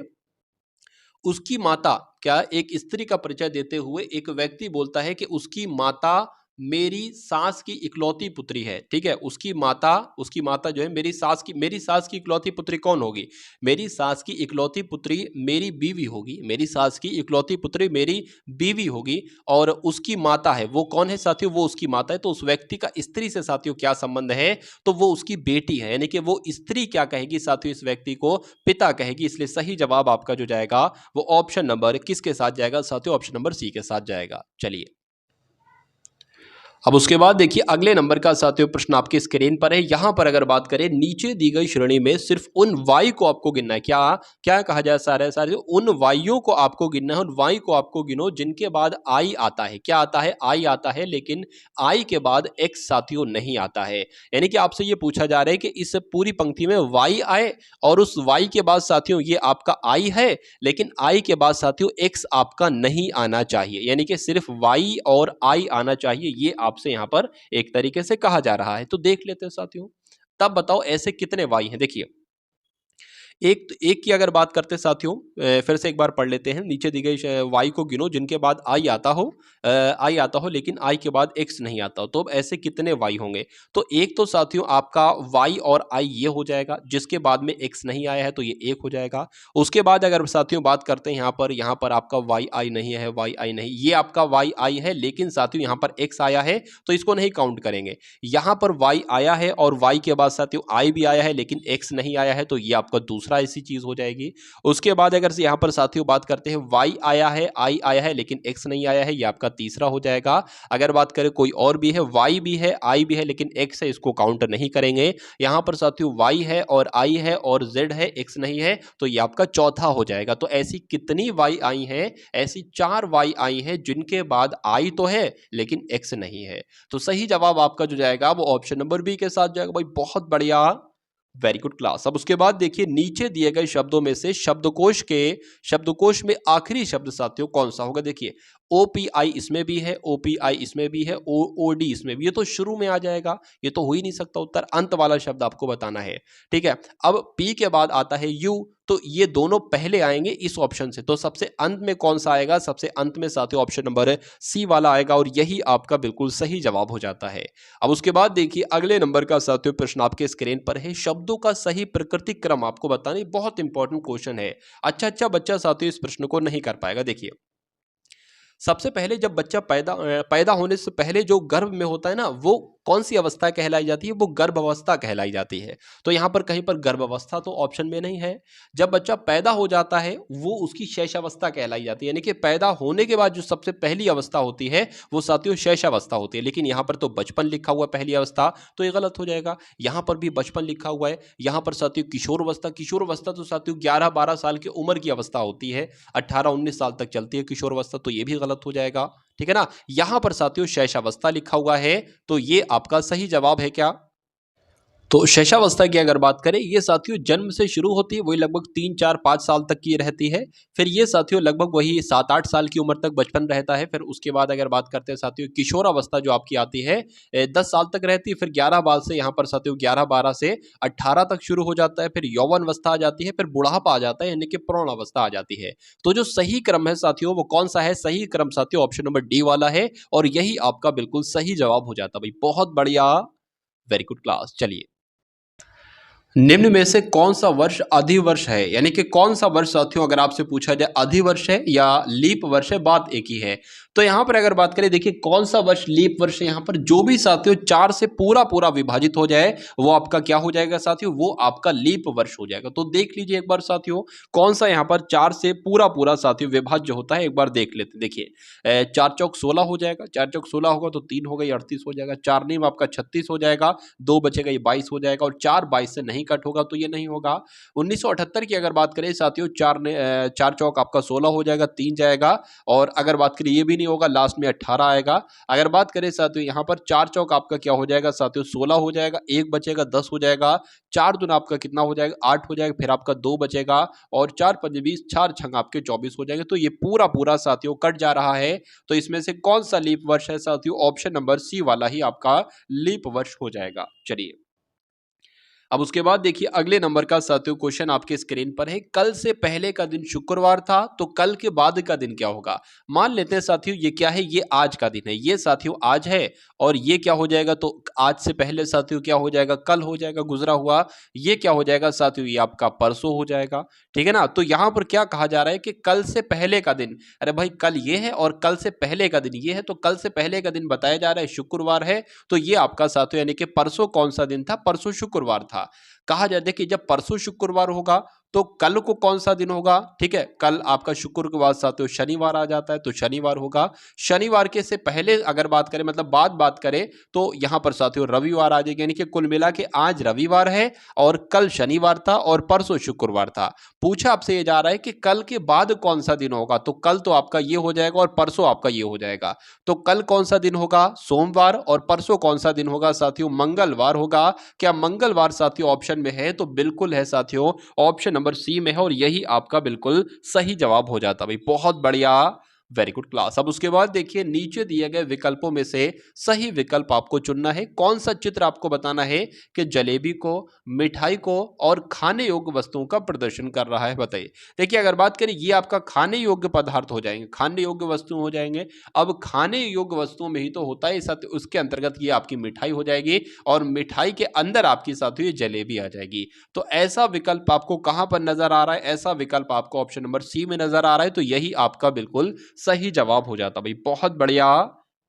उसकी माता, क्या एक स्त्री का परिचय देते हुए एक व्यक्ति बोलता है कि उसकी माता मेरी सास की इकलौती पुत्री है, ठीक है। उसकी माता जो है मेरी सास की इकलौती पुत्री कौन होगी, मेरी सास की इकलौती पुत्री मेरी बीवी होगी, मेरी सास की इकलौती पुत्री मेरी बीवी होगी। और उसकी माता है, वो कौन है साथियों, वो उसकी माता है। तो उस व्यक्ति का स्त्री से साथियों क्या संबंध है, तो वो उसकी बेटी है, यानी कि वो स्त्री क्या कहेगी साथियों, इस व्यक्ति को पिता कहेगी। इसलिए सही जवाब आपका जो जाएगा वो ऑप्शन नंबर किसके साथ जाएगा साथियों, ऑप्शन नंबर सी के साथ जाएगा। चलिए, अब उसके बाद देखिए अगले नंबर का साथियों प्रश्न आपकी स्क्रीन पर है। यहां पर अगर बात करें, नीचे दी गई श्रेणी में सिर्फ उन वाई को आपको गिनना है। क्या कहा जाए सारे उन वाइयों को आपको गिनना है, उन वाई को आपको गिनो जिनके बाद आई आता है। क्या आता है, आई आता है, लेकिन आई के बाद एक्स साथियों नहीं आता है। यानी कि आपसे ये पूछा जा रहा है कि इस पूरी पंक्ति में वाई आए और उस वाई के बाद साथियों ये आपका आई है, लेकिन आई के बाद साथियों एक्स आपका नहीं आना चाहिए, यानी कि सिर्फ वाई और आई आना चाहिए। ये आपसे यहां पर एक तरीके से कहा जा रहा है। तो देख लेते हैं साथियों, तब बताओ ऐसे कितने वाई हैं। देखिए, एक की अगर बात करते साथियों, फिर से एक बार पढ़ लेते हैं। नीचे दी गई वाई को गिनो जिनके बाद आई आता हो लेकिन आई के बाद एक्स नहीं आता हो। तो अब ऐसे कितने वाई होंगे, तो एक तो साथियों आपका वाई और आई ये हो जाएगा, जिसके बाद में एक्स नहीं आया है तो ये एक हो जाएगा। उसके बाद अगर साथियों बात करते हैं यहाँ पर आपका वाई आई नहीं है, वाई आई नहीं, ये आपका वाई आई है, लेकिन साथियों यहाँ पर एक्स आया है तो इसको नहीं काउंट करेंगे। यहाँ पर वाई आया है और वाई के बाद साथियों आई भी आया है लेकिन एक्स नहीं आया है, तो ये आपका दूसरा ऐसी चीज हो जाएगी। उसके बाद अगर से यहां पर साथियों बात करते हैं, वाई आया है, आई आया है, लेकिन एक्स नहीं आया है, ये आपका तीसरा हो जाएगा। अगर बात करें कोई और भी है, वाई भी है, आई भी है, लेकिन एक्स है, इसको काउंट नहीं करेंगे। यहां पर साथियों वाई है और आई है और जेड है, एक्स नहीं है, तो ये आपका चौथा हो जाएगा। तो ऐसी कितनी वाई आई है, ऐसी 4 वाई आई है जिनके बाद आई तो है लेकिन एक्स नहीं है। तो सही जवाब आपका जो जाएगा वो ऑप्शन नंबर बी के साथ जाएगा। भाई बहुत बढ़िया, वेरी गुड क्लास। अब उसके बाद देखिए, नीचे दिए गए शब्दों में से शब्दकोश में आखिरी शब्द साथियों कौन सा होगा। देखिए, OPI इसमें भी है, OPI इसमें भी है, OOD इसमें भी। ये तो शुरू में आ जाएगा, ये तो हो ही नहीं सकता उत्तर। अंत वाला शब्द आपको बताना है, ठीक है। अब P के बाद आता है U, तो ये दोनों पहले आएंगे इस ऑप्शन से, तो सबसे अंत में कौन सा आएगा? सबसे अंत में साथियों ऑप्शन नंबर C वाला आएगा और यही आपका बिल्कुल सही जवाब हो जाता है। अब उसके बाद देखिए अगले नंबर का साथियों प्रश्न आपके स्क्रीन पर है। शब्दों का सही प्राकृतिक क्रम आपको बताना, बहुत इंपॉर्टेंट क्वेश्चन है। अच्छा बच्चा साथियों इस प्रश्न को नहीं कर पाएगा। देखिए सबसे पहले जब बच्चा पैदा होने से पहले जो गर्भ में होता है ना, वो कौन सी अवस्था कहलाई जाती है? वो गर्भावस्था कहलाई जाती है। तो यहाँ पर कहीं पर गर्भावस्था तो ऑप्शन में नहीं है। जब बच्चा पैदा हो जाता है वो उसकी शैशवावस्था कहलाई जाती है, यानी कि पैदा होने के बाद जो सबसे पहली अवस्था होती है वो साथियों शैशवावस्था होती है। लेकिन यहाँ पर तो बचपन लिखा हुआ है पहली अवस्था, तो ये गलत हो जाएगा। यहाँ पर भी बचपन लिखा हुआ है, यहाँ पर साथियों किशोरावस्था। किशोरावस्था तो साथियों 11-12 साल की उम्र की अवस्था होती है, 18-19 साल तक चलती है किशोरावस्था, तो ये भी गलत हो जाएगा, ठीक है ना। यहां पर साथियों शैशवावस्था लिखा हुआ है, तो ये आपका सही जवाब है क्या? तो शैशवावस्था की अगर बात करें, ये साथियों जन्म से शुरू होती है, वही लगभग 3-4-5 साल तक की रहती है। फिर ये साथियों लगभग वही 7-8 साल की उम्र तक बचपन रहता है। फिर उसके बाद अगर बात करते हैं साथियों किशोरावस्था जो आपकी आती है 10 साल तक रहती है। फिर 11 बाल से यहाँ पर साथियों 11-12 से 18 तक शुरू हो जाता है। फिर यौवन अवस्था आ जाती है, फिर बुढ़ापा आ जाता है, यानी कि प्रौढ़ अवस्था आ जाती है। तो जो सही क्रम है साथियों वो कौन सा है? सही क्रम साथियों ऑप्शन नंबर डी वाला है और यही आपका बिल्कुल सही जवाब हो जाता है। भाई बहुत बढ़िया, वेरी गुड क्लास। चलिए निम्न में से कौन सा वर्ष अधिवर्ष है? यानी कि कौन सा वर्ष साथियों अगर आपसे पूछा जाए अधिवर्ष है या लीप वर्ष है, बात एक ही है। तो यहां पर अगर बात करें, देखिए कौन सा वर्ष लीप वर्ष है, यहां पर जो भी साथियों 4 से पूरा विभाजित हो जाए वो आपका क्या हो जाएगा साथियों? वो आपका लीप वर्ष हो जाएगा। तो देख लीजिए एक बार साथियों कौन सा यहां पर 4 से पूरा साथियों विभाज्य होता है, एक बार देख लेते। देखिए 4 चौक 16 हो जाएगा, 4 चौक 16 होगा तो 3 हो गई 38 हो जाएगा, 4 नीम आपका 36 हो जाएगा, 2 बचेगा ये 22 हो जाएगा और 4 22 से नहीं कट होगा तो ये नहीं होगा। 1978 की अगर बात करें साथियों 4 चौक आपका 16 हो जाएगा, 3 जाएगा और अगर बात करें ये भी नहीं होगा, लास्ट में 18 आएगा। अगर बात करें साथियों यहाँ पर 4 चौक आपका क्या हो जाएगा साथियों 16 हो जाएगा, 1 बचेगा 10 हो जाएगा, 4 दूना आपका कितना हो जाएगा 8 हो जाएगा, फिर आपका 2 बचेगा और 4 पंजे 20, 4 छंग आपके 24 हो जाएंगे। तो ये पूरा साथियों कट जा रहा है। तो इसमें से कौन सा लीप वर्ष है साथियों? ऑप्शन नंबर सी वाला ही आपका लीप वर्ष हो जाएगा। चलिए अब उसके बाद देखिए अगले नंबर का साथियों क्वेश्चन आपके स्क्रीन पर है। कल से पहले का दिन शुक्रवार था, तो कल के बाद का दिन क्या होगा? मान लेते हैं साथियों ये क्या है, ये आज का दिन है, ये साथियों आज है और ये क्या हो जाएगा? तो आज से पहले साथियों क्या हो जाएगा? कल हो जाएगा गुजरा हुआ। ये क्या हो जाएगा साथियों? ये आपका परसों हो जाएगा, ठीक है ना। तो यहां पर क्या कहा जा रहा है कि कल से पहले का दिन, अरे भाई कल ये है और कल से पहले का दिन ये है, तो कल से पहले का दिन बताया जा रहा है शुक्रवार है, तो ये आपका साथियों यानी कि परसों कौन सा दिन था? परसों शुक्रवार था। कहा जाए देखिए जब परसों शुक्रवार होगा तो कल को कौन सा दिन होगा? ठीक है, कल आपका शुक्र के बाद साथियों शनिवार आ जाता है, तो शनिवार होगा। शनिवार के से पहले अगर बात करें मतलब बात करें तो यहां पर साथियों रविवार आ जाएगा, यानी कि कुल मिला के आज रविवार है और कल शनिवार था और परसों शुक्रवार था। पूछा आपसे ये जा रहा है कि कल के बाद कौन सा दिन होगा, तो कल तो आपका ये हो जाएगा और परसों आपका ये हो जाएगा। तो कल कौन सा दिन होगा? सोमवार। और परसों कौन सा दिन होगा साथियों? मंगलवार होगा। क्या मंगलवार साथियों ऑप्शन में है? तो बिल्कुल है साथियों, ऑप्शन नंबर सी में है और यही आपका बिल्कुल सही जवाब हो जाता। भाई बहुत बढ़िया, वेरी गुड क्लास। अब उसके बाद देखिए नीचे दिए गए विकल्पों में से सही विकल्प आपको चुनना है। कौन सा चित्र आपको बताना है कि जलेबी को, मिठाई को और खाने योग्य वस्तुओं का प्रदर्शन कर रहा है? बताइए। देखिए अगर बात करें ये आपका खाने योग्य पदार्थ हो जाएंगे, खाने योग्य वस्तु हो जाएंगे। अब खाने योग्य वस्तुओं में ही तो होता है साथ, उसके अंतर्गत ये आपकी मिठाई हो जाएगी और मिठाई के अंदर आपकी साथियों ये जलेबी आ जाएगी। तो ऐसा विकल्प आपको कहां पर नजर आ रहा है? ऐसा विकल्प आपको ऑप्शन नंबर सी में नजर आ रहा है, तो यही आपका बिल्कुल सही जवाब हो जाता। भाई बहुत बढ़िया,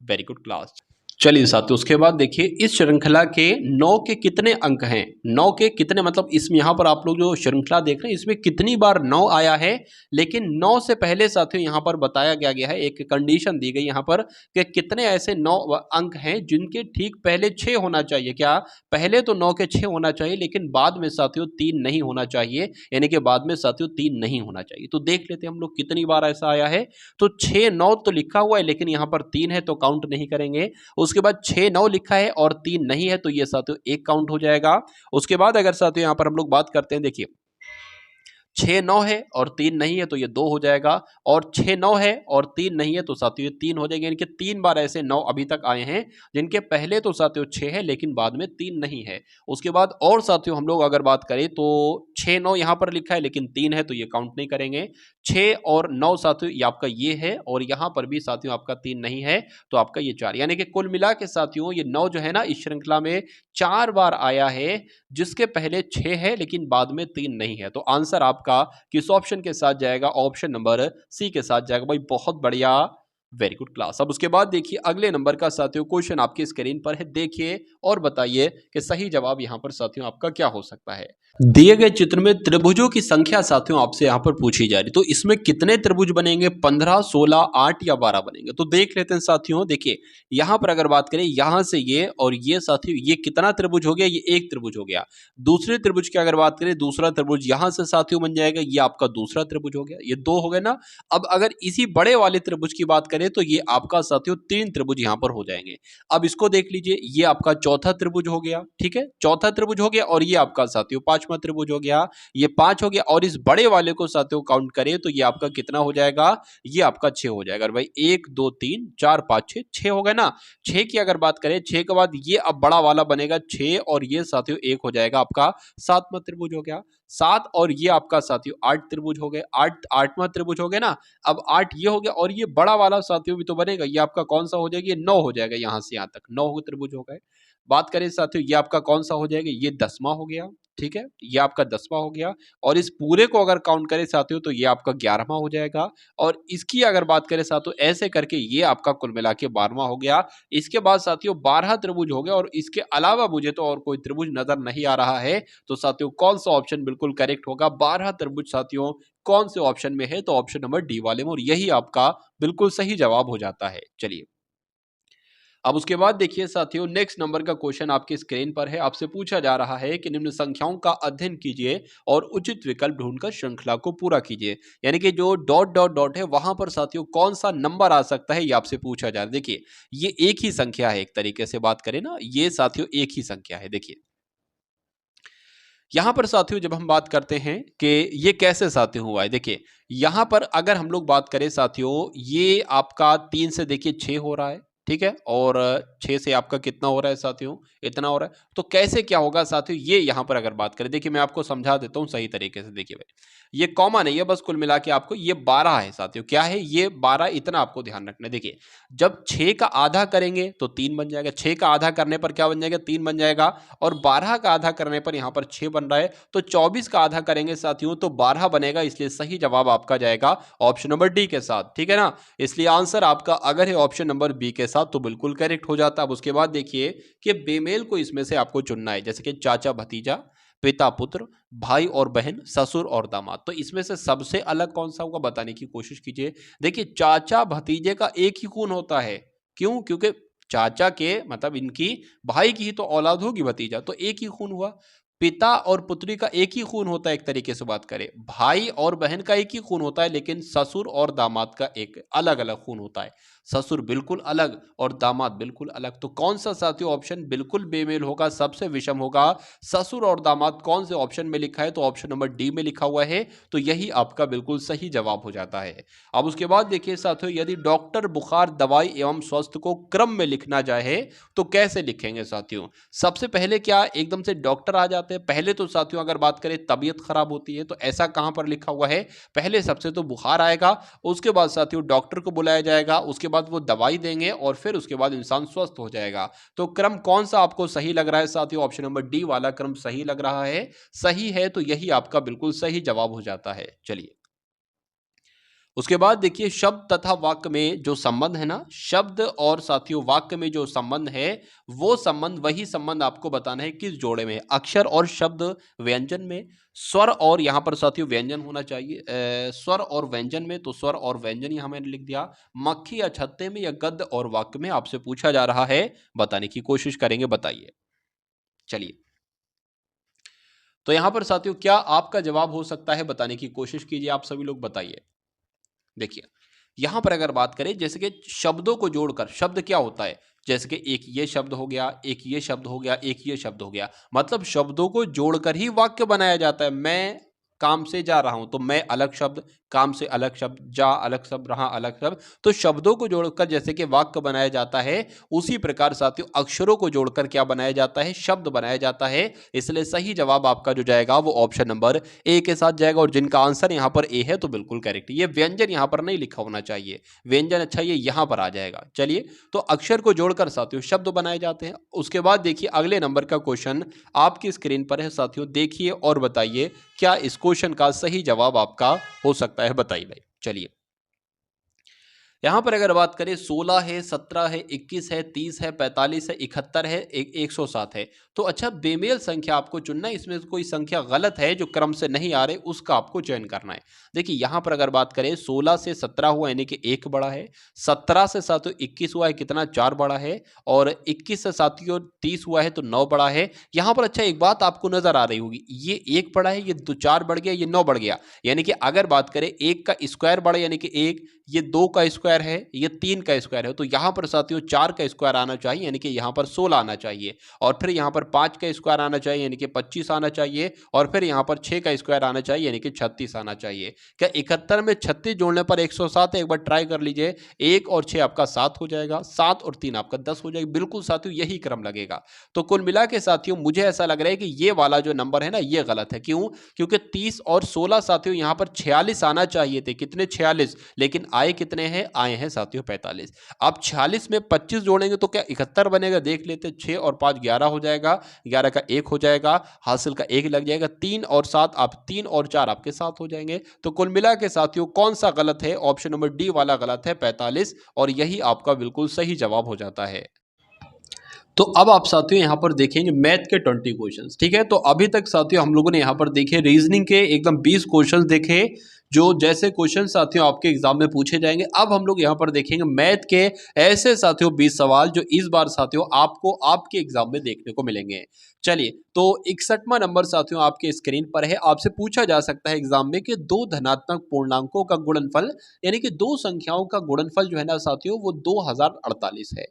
वेरी गुड क्लास। चलिए साथियों उसके बाद देखिए इस श्रृंखला के 9 के कितने अंक हैं? 9 के कितने मतलब इसमें यहाँ पर आप लोग जो श्रृंखला देख रहे हैं इसमें कितनी बार 9 आया है, लेकिन 9 से पहले साथियों यहाँ पर बताया गया है, एक कंडीशन दी गई यहाँ पर कि कितने ऐसे 9 अंक हैं जिनके ठीक पहले 6 होना चाहिए। क्या पहले तो 9 के 6 होना चाहिए लेकिन बाद में साथियों 3 नहीं होना चाहिए, यानी कि बाद में साथियों 3 नहीं होना चाहिए। तो देख लेते हैं हम लोग कितनी बार ऐसा आया है। तो 6 9 तो लिखा हुआ है लेकिन यहाँ पर 3 है तो काउंट नहीं करेंगे। उसके बाद 6 9 लिखा है और 3 नहीं है तो ये साथियों 1 काउंट हो जाएगा। उसके बाद अगर साथियों यहां पर हम लोग बात करते हैं, देखिए 6 9 है और 3 नहीं है तो ये 2 हो जाएगा, और 6 9 है और 3 नहीं है तो साथियों ये 3 हो जाएंगे। यानी कि 3 बार ऐसे 9 अभी तक आए हैं जिनके पहले तो साथियों 6 है लेकिन बाद में 3 नहीं है। उसके बाद और साथियों हम लोग अगर बात करें तो 6 9 यहाँ पर लिखा है लेकिन 3 है तो ये काउंट नहीं करेंगे। 6 और 9 साथियों ये आपका ये है, और यहाँ पर भी साथियों आपका 3 नहीं है तो आपका ये 4, यानी कि कुल मिला के साथियों ये 9 जो है ना इस श्रृंखला में 4 बार आया है, जिसके पहले 6 है लेकिन बाद में 3 नहीं है। तो आंसर आपका किस ऑप्शन के साथ जाएगा? ऑप्शन नंबर सी के साथ जाएगा। भाई बहुत बढ़िया, वेरी गुड क्लास। अब उसके बाद देखिए अगले नंबर का साथियों क्वेश्चन आपकी स्क्रीन पर है, देखिए और बताइए कि सही जवाब यहां पर साथियों आपका क्या हो सकता है। दिए गए चित्र में त्रिभुजों की संख्या साथियों आपसे यहां पर पूछी जा रही, तो इसमें कितने त्रिभुज बनेंगे? 15, 16, 8 या 12 बनेंगे? तो देख लेते हैं साथियों। देखिए यहां पर अगर बात करें यहां से ये और ये साथियों, ये कितना त्रिभुज हो गया? ये एक त्रिभुज हो गया। दूसरे त्रिभुज की अगर बात करें, दूसरा त्रिभुज यहां से साथियों बन जाएगा, ये आपका दूसरा त्रिभुज हो गया, ये 2 हो गए ना। अब अगर इसी बड़े वाले त्रिभुज की बात करें तो ये आपका साथियों 3 त्रिभुज यहां पर हो जाएंगे। अब इसको देख लीजिए, ये आपका चौथा त्रिभुज हो गया, ठीक है, चौथा त्रिभुज हो गया, और ये आपका साथियों पांचवा त्रिभुज हो गया, ये 5 हो गया, और इस बड़े वाले को साथियों काउंट करें तो ये आपका कितना हो जाएगा? ये आपका 6 हो जाएगा। भाई 1 2 3 4 5 6, 6 हो गए ना। 6 की अगर बात करें, 6 के बाद ये अब बड़ा वाला बनेगा 6, और ये साथियों 1 हो जाएगा, आपका 7वां त्रिभुज हो गया। 7 और ये आपका साथियों 8 त्रिभुज हो गए, 8वां त्रिभुज हो गया ना। अब 8 ये हो गया, और ये बड़ा वाला साथियों भी तो बनेगा, ये आपका कौन सा हो जाएगा? ये 9 हो जाएगा, यहां से यहां तक 9 त्रिभुज हो गए। बात करें साथियों ये आपका कौन सा हो जाएगा? ये 10वां हो गया, ठीक है, ये आपका 10वां हो गया, और इस पूरे को अगर काउंट करें साथियों तो ये आपका 11वां हो जाएगा, और इसकी अगर बात करें साथियों ऐसे करके ये आपका कुल मिला के 12वां हो गया। इसके बाद साथियों 12 त्रिभुज हो गया, और इसके अलावा मुझे तो और कोई त्रिभुज नजर नहीं आ रहा है। तो साथियों कौन सा ऑप्शन बिल्कुल करेक्ट होगा? 12 त्रिभुज साथियों कौन से ऑप्शन में है? तो ऑप्शन नंबर डी वाले में, और यही आपका बिल्कुल सही जवाब हो जाता है। चलिए अब उसके बाद देखिए साथियों नेक्स्ट नंबर का क्वेश्चन आपकी स्क्रीन पर है। आपसे पूछा जा रहा है कि निम्न संख्याओं का अध्ययन कीजिए और उचित विकल्प ढूंढकर श्रृंखला को पूरा कीजिए। यानी कि जो डॉट डॉट डॉट है वहां पर साथियों कौन सा नंबर आ सकता है ये आपसे पूछा जा रहा है। देखिए ये एक ही संख्या है, एक तरीके से बात करें ना, ये साथियों एक ही संख्या है। देखिए यहां पर साथियों जब हम बात करते हैं कि ये कैसे साथियों हुआ है, देखिए यहां पर अगर हम लोग बात करें साथियों, ये आपका 3 से देखिए 6 हो रहा है, ठीक है, और 6 से आपका कितना हो रहा है साथियों? इतना हो रहा है। तो कैसे क्या होगा साथियों, ये यहां पर अगर बात करें, देखिए मैं आपको समझा देता हूं सही तरीके से। देखिए भाई ये कॉमा नहीं है, बस कुल मिला के आपको ये 12 है साथियों। क्या है ये? 12, इतना आपको ध्यान रखना है। देखिए जब 6 का आधा करेंगे तो 3 बन जाएगा, 6 का आधा करने पर क्या बन जाएगा? 3 बन जाएगा, और 12 का आधा करने पर यहां पर 6 बन रहा है, तो 24 का आधा करेंगे साथियों तो 12 बनेगा। इसलिए सही जवाब आपका जाएगा ऑप्शन नंबर डी के साथ, ठीक है ना। इसलिए आंसर आपका अगर है ऑप्शन नंबर बी के साथ तो बिल्कुल करेक्ट हो जाता। अब उसके बाद देखिए कि बेमेल को इसमें से आपको चुनना है, जैसे कि चाचा भतीजा, पिता पुत्र, भाई और बहन, ससुर और दामाद। तो इसमें से सबसे अलग कौन सा होगा बताने की कोशिश कीजिए। देखिए चाचा भतीजे का एक ही खून होता है, क्यों? क्योंकि चाचा के मतलब इनकी भाई की ही तो औलाद होगी भतीजा, तो एक ही खून हुआ। पिता और पुत्री का एक ही खून होता है, एक तरीके से बात करें। भाई और बहन का एक ही खून होता है, लेकिन ससुर और दामाद का एक अलग अलग खून होता है। ससुर बिल्कुल अलग और दामाद बिल्कुल अलग। तो कौन सा साथियों ऑप्शन बिल्कुल बेमेल होगा, सबसे विषम होगा? ससुर और दामाद कौन से ऑप्शन में लिखा है? तो ऑप्शन नंबर डी में लिखा हुआ है, तो यही आपका बिल्कुल सही जवाब हो जाता है। अब उसके बाद देखिए साथियों यदि डॉक्टर बुखार दवाई एवं स्वास्थ्य को क्रम में लिखना चाहे तो कैसे लिखेंगे साथियों? सबसे पहले क्या एकदम से डॉक्टर आ जाते हैं? पहले तो साथियों अगर बात करें तबीयत खराब होती है, तो ऐसा कहां पर लिखा हुआ है? पहले सबसे तो बुखार आएगा, उसके बाद साथियों डॉक्टर को बुलाया जाएगा, उसके बाद वो दवाई देंगे, और फिर उसके बाद इंसान स्वस्थ हो जाएगा। तो क्रम कौन सा आपको सही लग रहा है साथियों? ऑप्शन नंबर डी वाला क्रम सही लग रहा है। सही है तो यही आपका बिल्कुल सही जवाब हो जाता है। चलिए उसके बाद देखिए शब्द तथा वाक्य में जो संबंध है ना, शब्द और साथियों वाक्य में जो संबंध है, वो संबंध वही संबंध आपको बताना है किस जोड़े में? अक्षर और शब्द व्यंजन में, स्वर और यहां पर साथियों व्यंजन होना चाहिए, स्वर और व्यंजन में, तो स्वर और व्यंजन यहां मैंने लिख दिया। मक्खी या छत्ते में, या गद्य और वाक्य में आपसे पूछा जा रहा है, बताने की कोशिश करेंगे, बताइए। चलिए तो यहां पर साथियों क्या आपका जवाब हो सकता है? बताने की कोशिश कीजिए, आप सभी लोग बताइए। देखिए यहां पर अगर बात करें जैसे कि शब्दों को जोड़कर, शब्द क्या होता है? जैसे कि एक ये शब्द हो गया, एक ये शब्द हो गया, एक ये शब्द हो गया, मतलब शब्दों को जोड़कर ही वाक्य बनाया जाता है। मैं काम से जा रहा हूं तो मैं अलग शब्द, काम से अलग शब्द, जा अलग शब्द, रहा अलग शब्द। तो शब्दों को जोड़कर जैसे कि वाक्य बनाया जाता है, उसी प्रकार साथियों अक्षरों को जोड़कर क्या बनाया जाता है, शब्द बनाया जाता है। इसलिए सही जवाब आपका जो जाएगा वो ऑप्शन नंबर ए के साथ जाएगा। और जिनका आंसर यहां पर ए है तो बिल्कुल करेक्ट। ये व्यंजन यहां पर नहीं लिखा होना चाहिए, व्यंजन अच्छा ये यहां पर आ जाएगा। चलिए, तो अक्षर को जोड़कर साथियों शब्द बनाए जाते हैं। उसके बाद देखिए अगले नंबर का क्वेश्चन आपकी स्क्रीन पर है साथियों, देखिए और बताइए क्या इस क्वेश्चन का सही जवाब आपका हो सकता है, बताइए भाई। चलिए, यहां पर अगर बात करें 16 है, 17 है, 21 है, 30 है, 45 है, 71 है, 107 है। तो अच्छा, बेमेल संख्या आपको चुनना है, इसमें कोई संख्या गलत है जो क्रम से नहीं आ रहे उसका आपको चयन करना है। देखिए यहां पर अगर बात करें 16 से 17 हुआ यानी कि 1 बड़ा है, 17 से साथियों 21 हुआ है कितना, 4 बड़ा है, और 21 से साथियों 30 हुआ है तो 9 बड़ा है। यहां पर अच्छा एक बात आपको नजर आ रही होगी, ये 1 बड़ा है, ये 4 बढ़ गया, ये 9 बढ़ गया। यानी कि अगर बात करें 1 का स्क्वायर बड़ा यानी कि 1, ये 2 का स्क्वायर है, ये 3 का स्क्वायर है, तो यहां पर साथियों 4 का स्क्वायर आना चाहिए यानी कि यहां पर 16 आना चाहिए। और फिर यहां पर 5 का स्क्वायर आना चाहिए यानी कि 25 आना चाहिए। और फिर यहां पर 6 का स्क्वायर आना चाहिए यानी कि 36 आना चाहिए। क्या 71 में 36 जोड़ने पर 107 है? एक बार ट्राई कर लीजिए। 1 और 6 आपका 7 हो जाएगा, 7 और 3 आपका 10 हो जाएगा। बिल्कुल साथियों यही क्रम लगेगा। तो कुल मिला के साथियों मुझे ऐसा लग रहा है कि ये वाला जो नंबर है ना ये गलत है। क्यों? क्योंकि 30 और 16 साथियों यहां पर 46 आना चाहिए थे। कितने? 46, लेकिन आए कितने हैं? आए हैं साथियों 45। अब 46 में 25 जोड़ेंगे तो क्या 71 बनेगा? देख लेते, 6 और 5 11 हो जाएगा, 11 का 1 हो जाएगा, हासिल का 1 लग जाएगा, 3 और 7 आप 3 और 4 आपके 7 हो जाएंगे। तो कुल मिला के साथियों कौन सा गलत है? ऑप्शन नंबर डी वाला गलत है, 45, और यही आपका बिल्कुल सही जवाब हो जाता है। तो अब आप साथियों यहाँ पर देखेंगे मैथ के 20 क्वेश्चंस, ठीक है। तो अभी तक साथियों हम लोगों ने यहाँ पर देखे रीजनिंग के एकदम 20 क्वेश्चंस देखे, जो जैसे क्वेश्चन साथियों आपके एग्जाम में पूछे जाएंगे। अब हम लोग यहाँ पर देखेंगे मैथ के ऐसे साथियों 20 सवाल जो इस बार साथियों आपको आपके एग्जाम में देखने को मिलेंगे। चलिए, तो 61वां नंबर साथियों आपके स्क्रीन पर है। आपसे पूछा जा सकता है एग्जाम में कि दो धनात्मक पूर्णांकों का गुणनफल यानी कि दो संख्याओं का गुणनफल जो है ना साथियों वो 2048 है,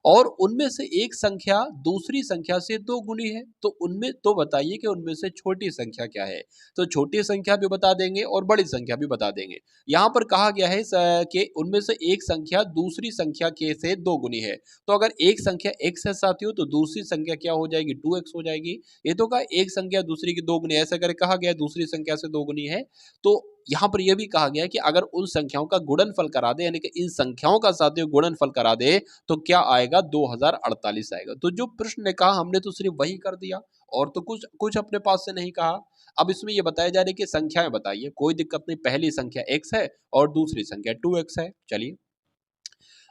और उनमें से एक संख्या दूसरी संख्या से दो गुनी है। तो उनमें तो बताइए कि उनमें से छोटी संख्या क्या है। तो छोटी संख्या भी बता देंगे और बड़ी संख्या भी बता देंगे। यहाँ पर कहा गया है कि उनमें से एक संख्या दूसरी संख्या के से दो गुनी है। तो अगर एक संख्या x है साथियों तो दूसरी संख्या क्या हो जाएगी? 2x हो जाएगी। ये तो कहा एक संख्या दूसरी की दो गुनी, ऐसा करके कहा गया दूसरी संख्या से दो गुनी है। तो यहाँ पर यह भी कहा गया है कि अगर उन संख्याओं का गुणनफल करा दे यानी कि इन संख्याओं का साथियों गुणनफल करा दे तो क्या आएगा? 2048 आएगा। तो जो प्रश्न ने कहा हमने तो सिर्फ वही कर दिया, और तो कुछ कुछ अपने पास से नहीं कहा। अब इसमें यह बताया जा रहा है कि संख्याएं बताइए, कोई दिक्कत नहीं, पहली संख्या x है और दूसरी संख्या 2x है। चलिए,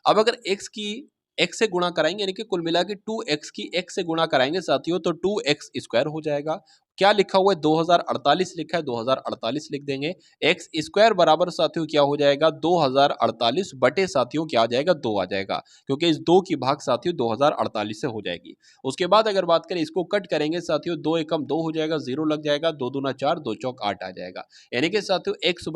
अब अगर x से गुणा कराएंगे यानी कि कुल मिला के 2x की x से गुणा कराएंगे साथियों तो 2x स्क्वायर हो जाएगा। क्या लिखा हुआ है? 2048 लिखा है, 2048 लिख देंगे। x स्क्वायर बराबर साथियों क्या हो जाएगा? 2048 बटे साथियों क्या आ जाएगा? 2 आ जाएगा, क्योंकि इस 2 की भाग साथियों 2048 से हो जाएगी। उसके बाद अगर बात करें इसको कट करेंगे साथियों, 2 एकम 2 हो जाएगा, 0 लग जाएगा, 2 दूना 4, 2 चौक 8 आ जाएगा। यानी कि साथियों x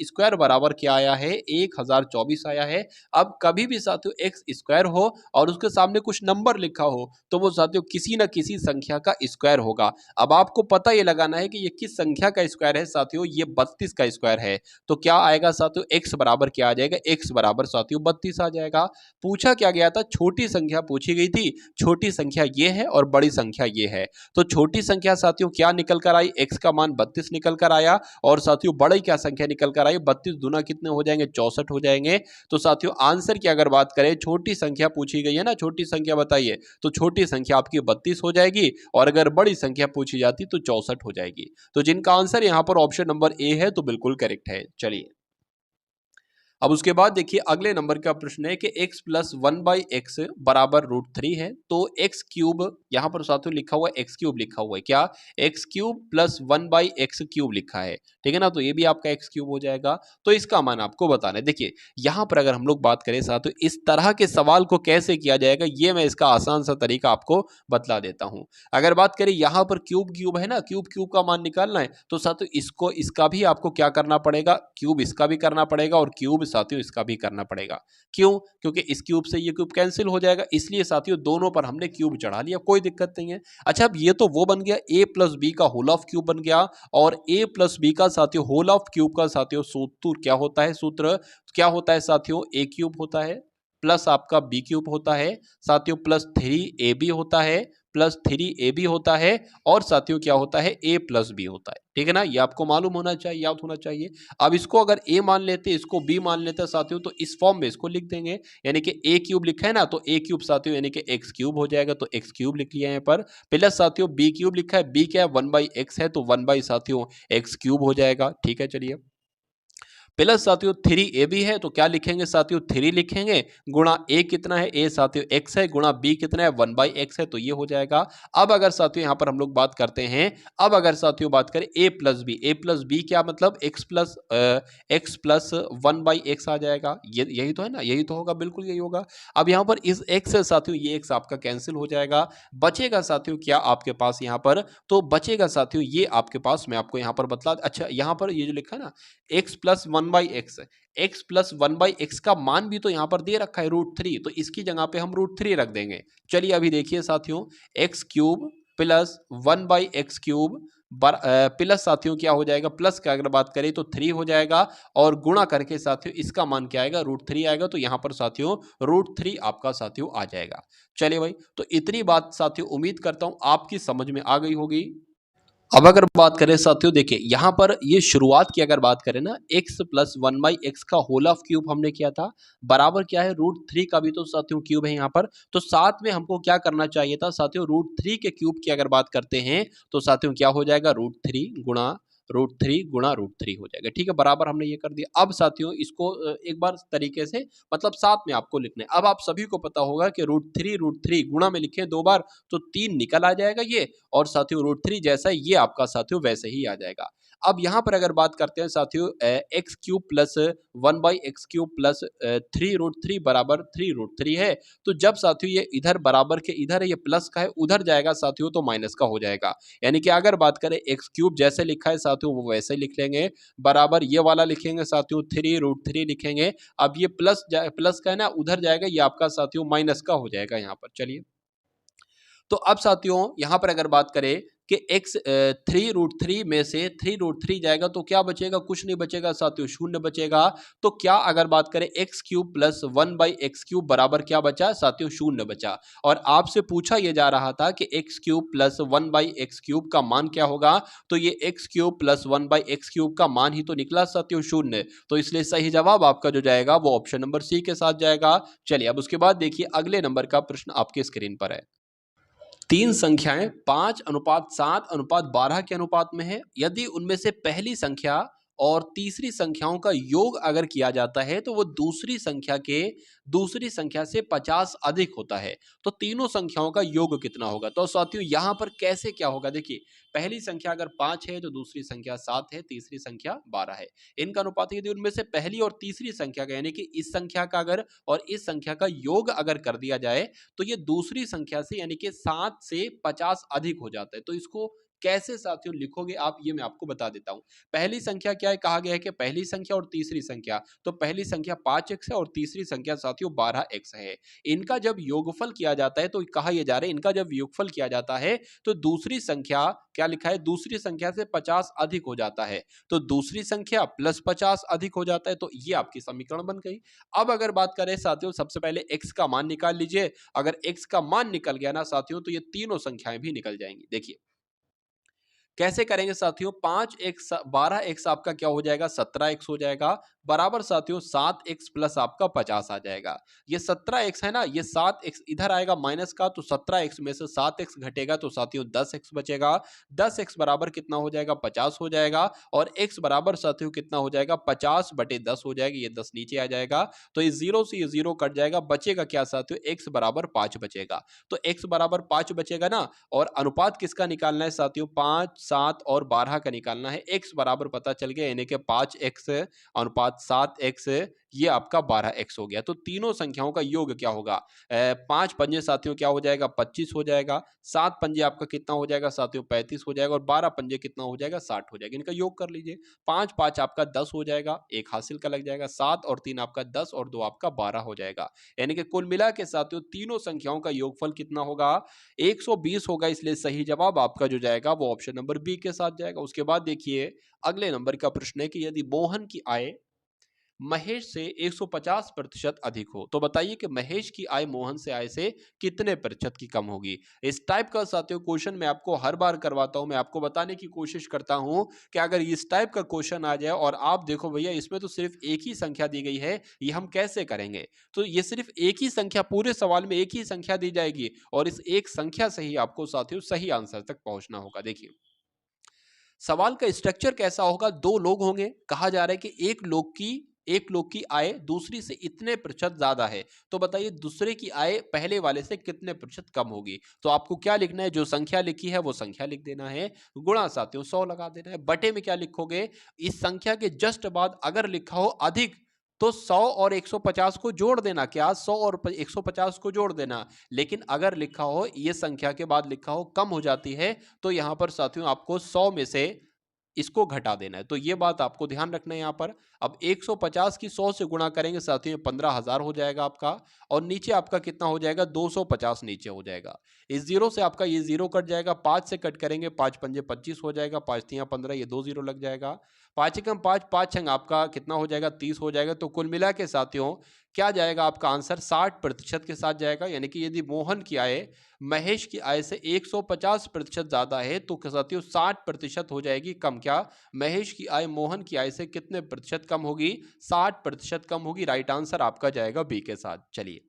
स्क्वायर बराबर क्या आया है? 1024 आया है। अब कभी भी साथियों x स्क्वायर हो और उसके सामने कुछ नंबर लिखा हो तो वो साथियों किसी न किसी संख्या का स्क्वायर होगा। अब आपको पता ये लगाना है कि ये किस संख्या का स्क्वायर है साथियों, ये 32 का स्क्वायर है। तो क्या आएगा साथियों? x बराबर क्या आ जाएगा? x बराबर साथियों 32 आ जाएगा। पूछा क्या गया था? छोटी संख्या पूछी गई थी। छोटी संख्या ये है और बड़ी संख्या ये है। तो छोटी संख्या साथियों क्या निकल कर आई? x का मान 32 निकल कर आया। और साथियों बड़ी क्या संख्या निकल कर आई? 32 दूना कितने हो जाएंगे? 64 हो जाएंगे। तो साथियों आंसर की अगर बात करें, छोटी संख्या पूछी गई है ना, छोटी संख्या बताइए, तो छोटी संख्या आपकी 32 हो जाएगी, और अगर बड़ी संख्या पूछी जाती तो 64 हो जाएगी। तो जिनका आंसर यहां पर ऑप्शन नंबर ए है तो बिल्कुल करेक्ट है। चलिए, अब उसके बाद देखिए अगले नंबर का प्रश्न है कि x प्लस 1/x बराबर √3 है। तो x क्यूब यहां पर साथियों लिखा हुआ है, x क्यूब लिखा हुआ है। क्या? x cube plus 1/x cube लिखा है, ठीक है ना। तो ये भी आपका x क्यूब हो जाएगा। तो इसका मान आपको बताना है। देखिए यहां पर अगर हम लोग बात करें साथियों इस तरह के सवाल को कैसे किया जाएगा, ये मैं इसका आसान सा तरीका आपको बतला देता हूं। अगर बात करें यहां पर क्यूब क्यूब है ना, क्यूब क्यूब का मान निकालना है तो साथियों इसको इसका भी आपको क्या करना पड़ेगा? क्यूब इसका भी करना पड़ेगा, और क्यूब साथियों इसका भी करना पड़ेगा। क्यों? क्योंकि इस क्यूब से ये क्यूब कैंसिल हो जाएगा, इसलिए साथियों दोनों पर हमने क्यूब चढ़ा लिया, कोई दिक्कत नहीं है। अच्छा, अब ये तो वो बन गया a प्लस बी का होल ऑफ क्यूब बन गया, और a प्लस बी का साथियों होल ऑफ क्यूब का साथियों सूत्र क्या होता है? सूत्र क्या होता है साथियों? a क्यूब होता है प्लस आपका बी क्यूब होता है साथियों, प्लस 3ab होता है, प्लस 3ab होता है, और साथियों क्या होता है? a प्लस बी होता है। ठीक है ना, ये आपको मालूम होना चाहिए, याद होना चाहिए। अब इसको अगर a मान लेते, इसको b मान लेते साथियों, तो इस फॉर्म में इसको लिख देंगे, यानी कि a क्यूब लिखा है ना, तो a क्यूब साथियों यानी कि x क्यूब हो जाएगा, तो x क्यूब लिख लिया यहाँ पर। प्लस साथियों b क्यूब लिखा है, b क्या है? 1/x है, तो 1 बाई साथियों x क्यूब हो जाएगा। ठीक है, चलिए। प्लस साथियों 3ab है, तो क्या लिखेंगे साथियों? 3 लिखेंगे, गुणा a कितना है? a साथियों x है, गुणा b कितना है? 1/x है, तो ये हो जाएगा। अब अगर साथियों यहाँ पर हम लोग बात करते हैं, अब अगर साथियों बात करें a प्लस बी क्या मतलब? x प्लस 1/x आ जाएगा, ये यही तो है ना, यही तो होगा, बिल्कुल यही होगा। अब यहाँ पर इस x से साथियों ये x आपका कैंसिल हो जाएगा, बचेगा साथियों क्या आपके पास यहाँ पर? तो बचेगा साथियों ये आपके पास, मैं आपको यहाँ पर बतला, अच्छा यहाँ पर ये जो लिखा है ना x plus 1/x, x plus 1/x का मान भी तो यहाँ पर दे रखा है √3, तो इसकी जगह पे हम √3 रख देंगे। चलिए अभी देखिए साथियों, x cube plus 1/x cube plus साथियों क्या हो जाएगा? प्लस का अगर बात करें तो 3 हो जाएगा, और गुणा करके साथियों इसका मान क्या आएगा? √3 आएगा, तो यहाँ पर साथियों √3 आपका साथियों आ जाएगा। चलिए भाई, तो इतनी बात साथियों उम्मीद करता हूं आपकी समझ में आ गई होगी। अब अगर बात करें साथियों, देखिए यहाँ पर ये शुरुआत की अगर बात करें ना, x प्लस 1/x का होल ऑफ क्यूब हमने किया था, बराबर क्या है? √3 का भी तो साथियों क्यूब है यहाँ पर, तो साथ में हमको क्या करना चाहिए था साथियों? √3 के क्यूब की अगर बात करते हैं तो साथियों क्या हो जाएगा? √3 हो जाएगा। ठीक है, बराबर हमने ये कर दिया। अब साथियों इसको एक बार तरीके से मतलब साथ में आपको लिखना है। अब आप सभी को पता होगा कि √3 गुणा में लिखें 2 बार तो 3 निकल आ जाएगा ये, और साथियों √3 जैसा ये आपका साथियों वैसे ही आ जाएगा। अब यहाँ पर अगर बात करते हैं साथियों, x cube plus 1/x cube plus 3√3 बराबर 3√3 है, तो जब साथियों ये इधर बराबर के इधर है, ये प्लस का है, उधर जाएगा साथियों तो माइनस का हो जाएगा। यानी कि अगर बात करें x क्यूब जैसे लिखा है साथियों वो वैसे लिख लेंगे, बराबर ये वाला लिखेंगे साथियों 3√3 लिखेंगे। अब ये प्लस का है ना, उधर जाएगा, ये आपका साथियों माइनस का हो जाएगा यहाँ पर। चलिए, तो अब साथियों यहाँ पर अगर बात करें कि x 3√3 में से 3√3 जाएगा तो क्या बचेगा? कुछ नहीं बचेगा साथियों, शून्य बचेगा। तो क्या अगर बात करें x cube plus 1/x cube बराबर क्या बचा साथियों? शून्य बचा। और आपसे पूछा यह जा रहा था कि x cube plus 1/x cube का मान क्या होगा, तो ये x cube plus 1/x cube का मान ही तो निकला साथियों, शून्य। तो इसलिए सही जवाब आपका जो जाएगा वो ऑप्शन नंबर सी के साथ जाएगा। चलिए अब उसके बाद देखिए अगले नंबर का प्रश्न आपके स्क्रीन पर है। तीन संख्याएं 5:7:12 के अनुपात में है। यदि उनमें से पहली संख्या और तीसरी संख्याओं का योग अगर किया जाता है तो वो दूसरी संख्या से 50 अधिक होता है, तो तीनों संख्याओं का योग कितना होगा? तो साथियों यहाँ पर कैसे क्या होगा, देखिए पहली संख्या अगर 5 है तो दूसरी संख्या 7 है, तीसरी संख्या 12 है। इनका अनुपात यदि उनमें से पहली और तीसरी संख्या का यानी कि इस संख्या का अगर और इस संख्या का योग अगर कर दिया जाए तो ये दूसरी संख्या से यानी कि 7 से 50 अधिक हो जाता है। तो इसको कैसे साथियों लिखोगे आप, ये मैं आपको बता देता हूं। पहली संख्या क्या है, कहा गया है कि पहली संख्या और तीसरी संख्या, तो पहली संख्या 5x है और तीसरी संख्या साथियों 12x है। इनका जब योगफल किया जाता है तो कहा यह जा रहा है, इनका जब योगफल किया जाता है तो दूसरी संख्या क्या लिखा है, दूसरी संख्या से 50 अधिक हो जाता है, तो दूसरी संख्या प्लस 50 अधिक हो जाता है। तो ये आपकी समीकरण बन गई। अब अगर बात करें साथियों, सबसे पहले x का मान निकाल लीजिए। अगर x का मान निकल गया ना साथियों तो ये तीनों संख्याएं भी निकल जाएंगी। देखिए कैसे करेंगे साथियों, 5x 12x आपका क्या हो जाएगा, 17x हो जाएगा, बराबर साथियों 7x प्लस आपका 50 आ जाएगा। ये 17x है ना, ये 7x इधर आएगा माइनस का, तो 17x में से 7x घटेगा तो साथियों 10x बचेगा। 10x बराबर कितना हो जाएगा, 50 हो जाएगा, और x बराबर साथियों कितना हो जाएगा, 50/10 हो जाएगा, ये 10 नीचे आ जाएगा, तो ये 0 से ये 0 कट जाएगा, बचेगा क्या साथियों, x बराबर 5 बचेगा। तो x बराबर 5 बचेगा ना, और अनुपात किसका निकालना है साथियों, 5, 7 और 12 का निकालना है। x बराबर पता चल गया, यानी कि 5x अनुपात 7x, ये आपका 12x हो गया। तो तीनों संख्याओं का योग क्या होगा? 5 पंजे साथियों क्या हो जाएगा? 25 हो जाएगा। 7 पंजे आपका कितना हो जाएगा साथियों? 35 हो जाएगा। और 12 पंजे कितना हो जाएगा? 60 हो जाएगा। इनका योग कर लीजिए। 5 5 आपका 10 हो जाएगा, एक हासिल का लग जाएगा। 7 और 3 आपका 10 और 2 आपका 12 हो जाएगा। यानी कि कुल मिला के साथियों तीनों संख्याओं का योगफल कितना होगा? 120 होगा। इसलिए सही जवाब आपका जो जाएगा वो ऑप्शन नंबर बी के साथ जाएगा। उसके बाद देखिए अगले नंबर का प्रश्न है कि यदि मोहन की आय महेश से 150% अधिक हो तो बताइए कि महेश की आय मोहन से आय से कितने प्रतिशत की कम होगी। इस टाइप का साथियों क्वेश्चन मैं आपको हर बार करवाता हूं। मैं आपको बताने की कोशिश करता हूं कि अगर इस टाइप का क्वेश्चन आ जाए और आप देखो भैया इसमें तो सिर्फ एक ही संख्या दी गई है, ये हम कैसे करेंगे? तो ये सिर्फ एक ही संख्या, पूरे सवाल में एक ही संख्या दी जाएगी और इस एक संख्या से ही आपको साथियों सही आंसर तक पहुंचना होगा। देखिए सवाल का स्ट्रक्चर कैसा होगा? दो लोग होंगे, कहा जा रहा है कि एक लोग की आय दूसरी से इतने प्रतिशत ज्यादा है। तो बताइए दूसरे की आय पहले वाले से कितने प्रतिशत कम होगी? तो आपको क्या लिखना है? जो संख्या लिखी है वो संख्या लिख देना है, गुणा साथियों 100 लगा देना है। बटे में क्या लिखोगे? इस संख्या के जस्ट बाद अगर लिखा हो अधिक तो 100 और 150 को जोड़ देना। क्या? 100 और 150 को जोड़ देना। लेकिन अगर लिखा हो ये संख्या के बाद लिखा हो कम हो जाती है तो यहां पर साथियों आपको 100 में से इसको घटा देना है। तो ये बात आपको ध्यान रखना है यहाँ पर। अब 150 की 100 से गुणा करेंगे साथियों 15,000 हो जाएगा आपका। और नीचे आपका कितना हो जाएगा? 250 नीचे हो जाएगा। इस जीरो से आपका ये जीरो कट जाएगा। 5 से कट करेंगे 5 पंजे 25 हो जाएगा। 5 तियां 15, ये 2 जीरो लग जाएगा। 5 एकम 5, 5 छंग आपका कितना हो जाएगा? 30 हो जाएगा। तो कुल मिला के साथियों क्या जाएगा आपका आंसर? 60% के साथ जाएगा। यानी कि यदि मोहन की आय महेश की आय से 150% ज्यादा है तो साथियों 60% हो जाएगी कम। क्या? महेश की आय मोहन की आय से कितने प्रतिशत कम होगी? 60% कम होगी। राइट आंसर आपका जाएगा बी के साथ। चलिए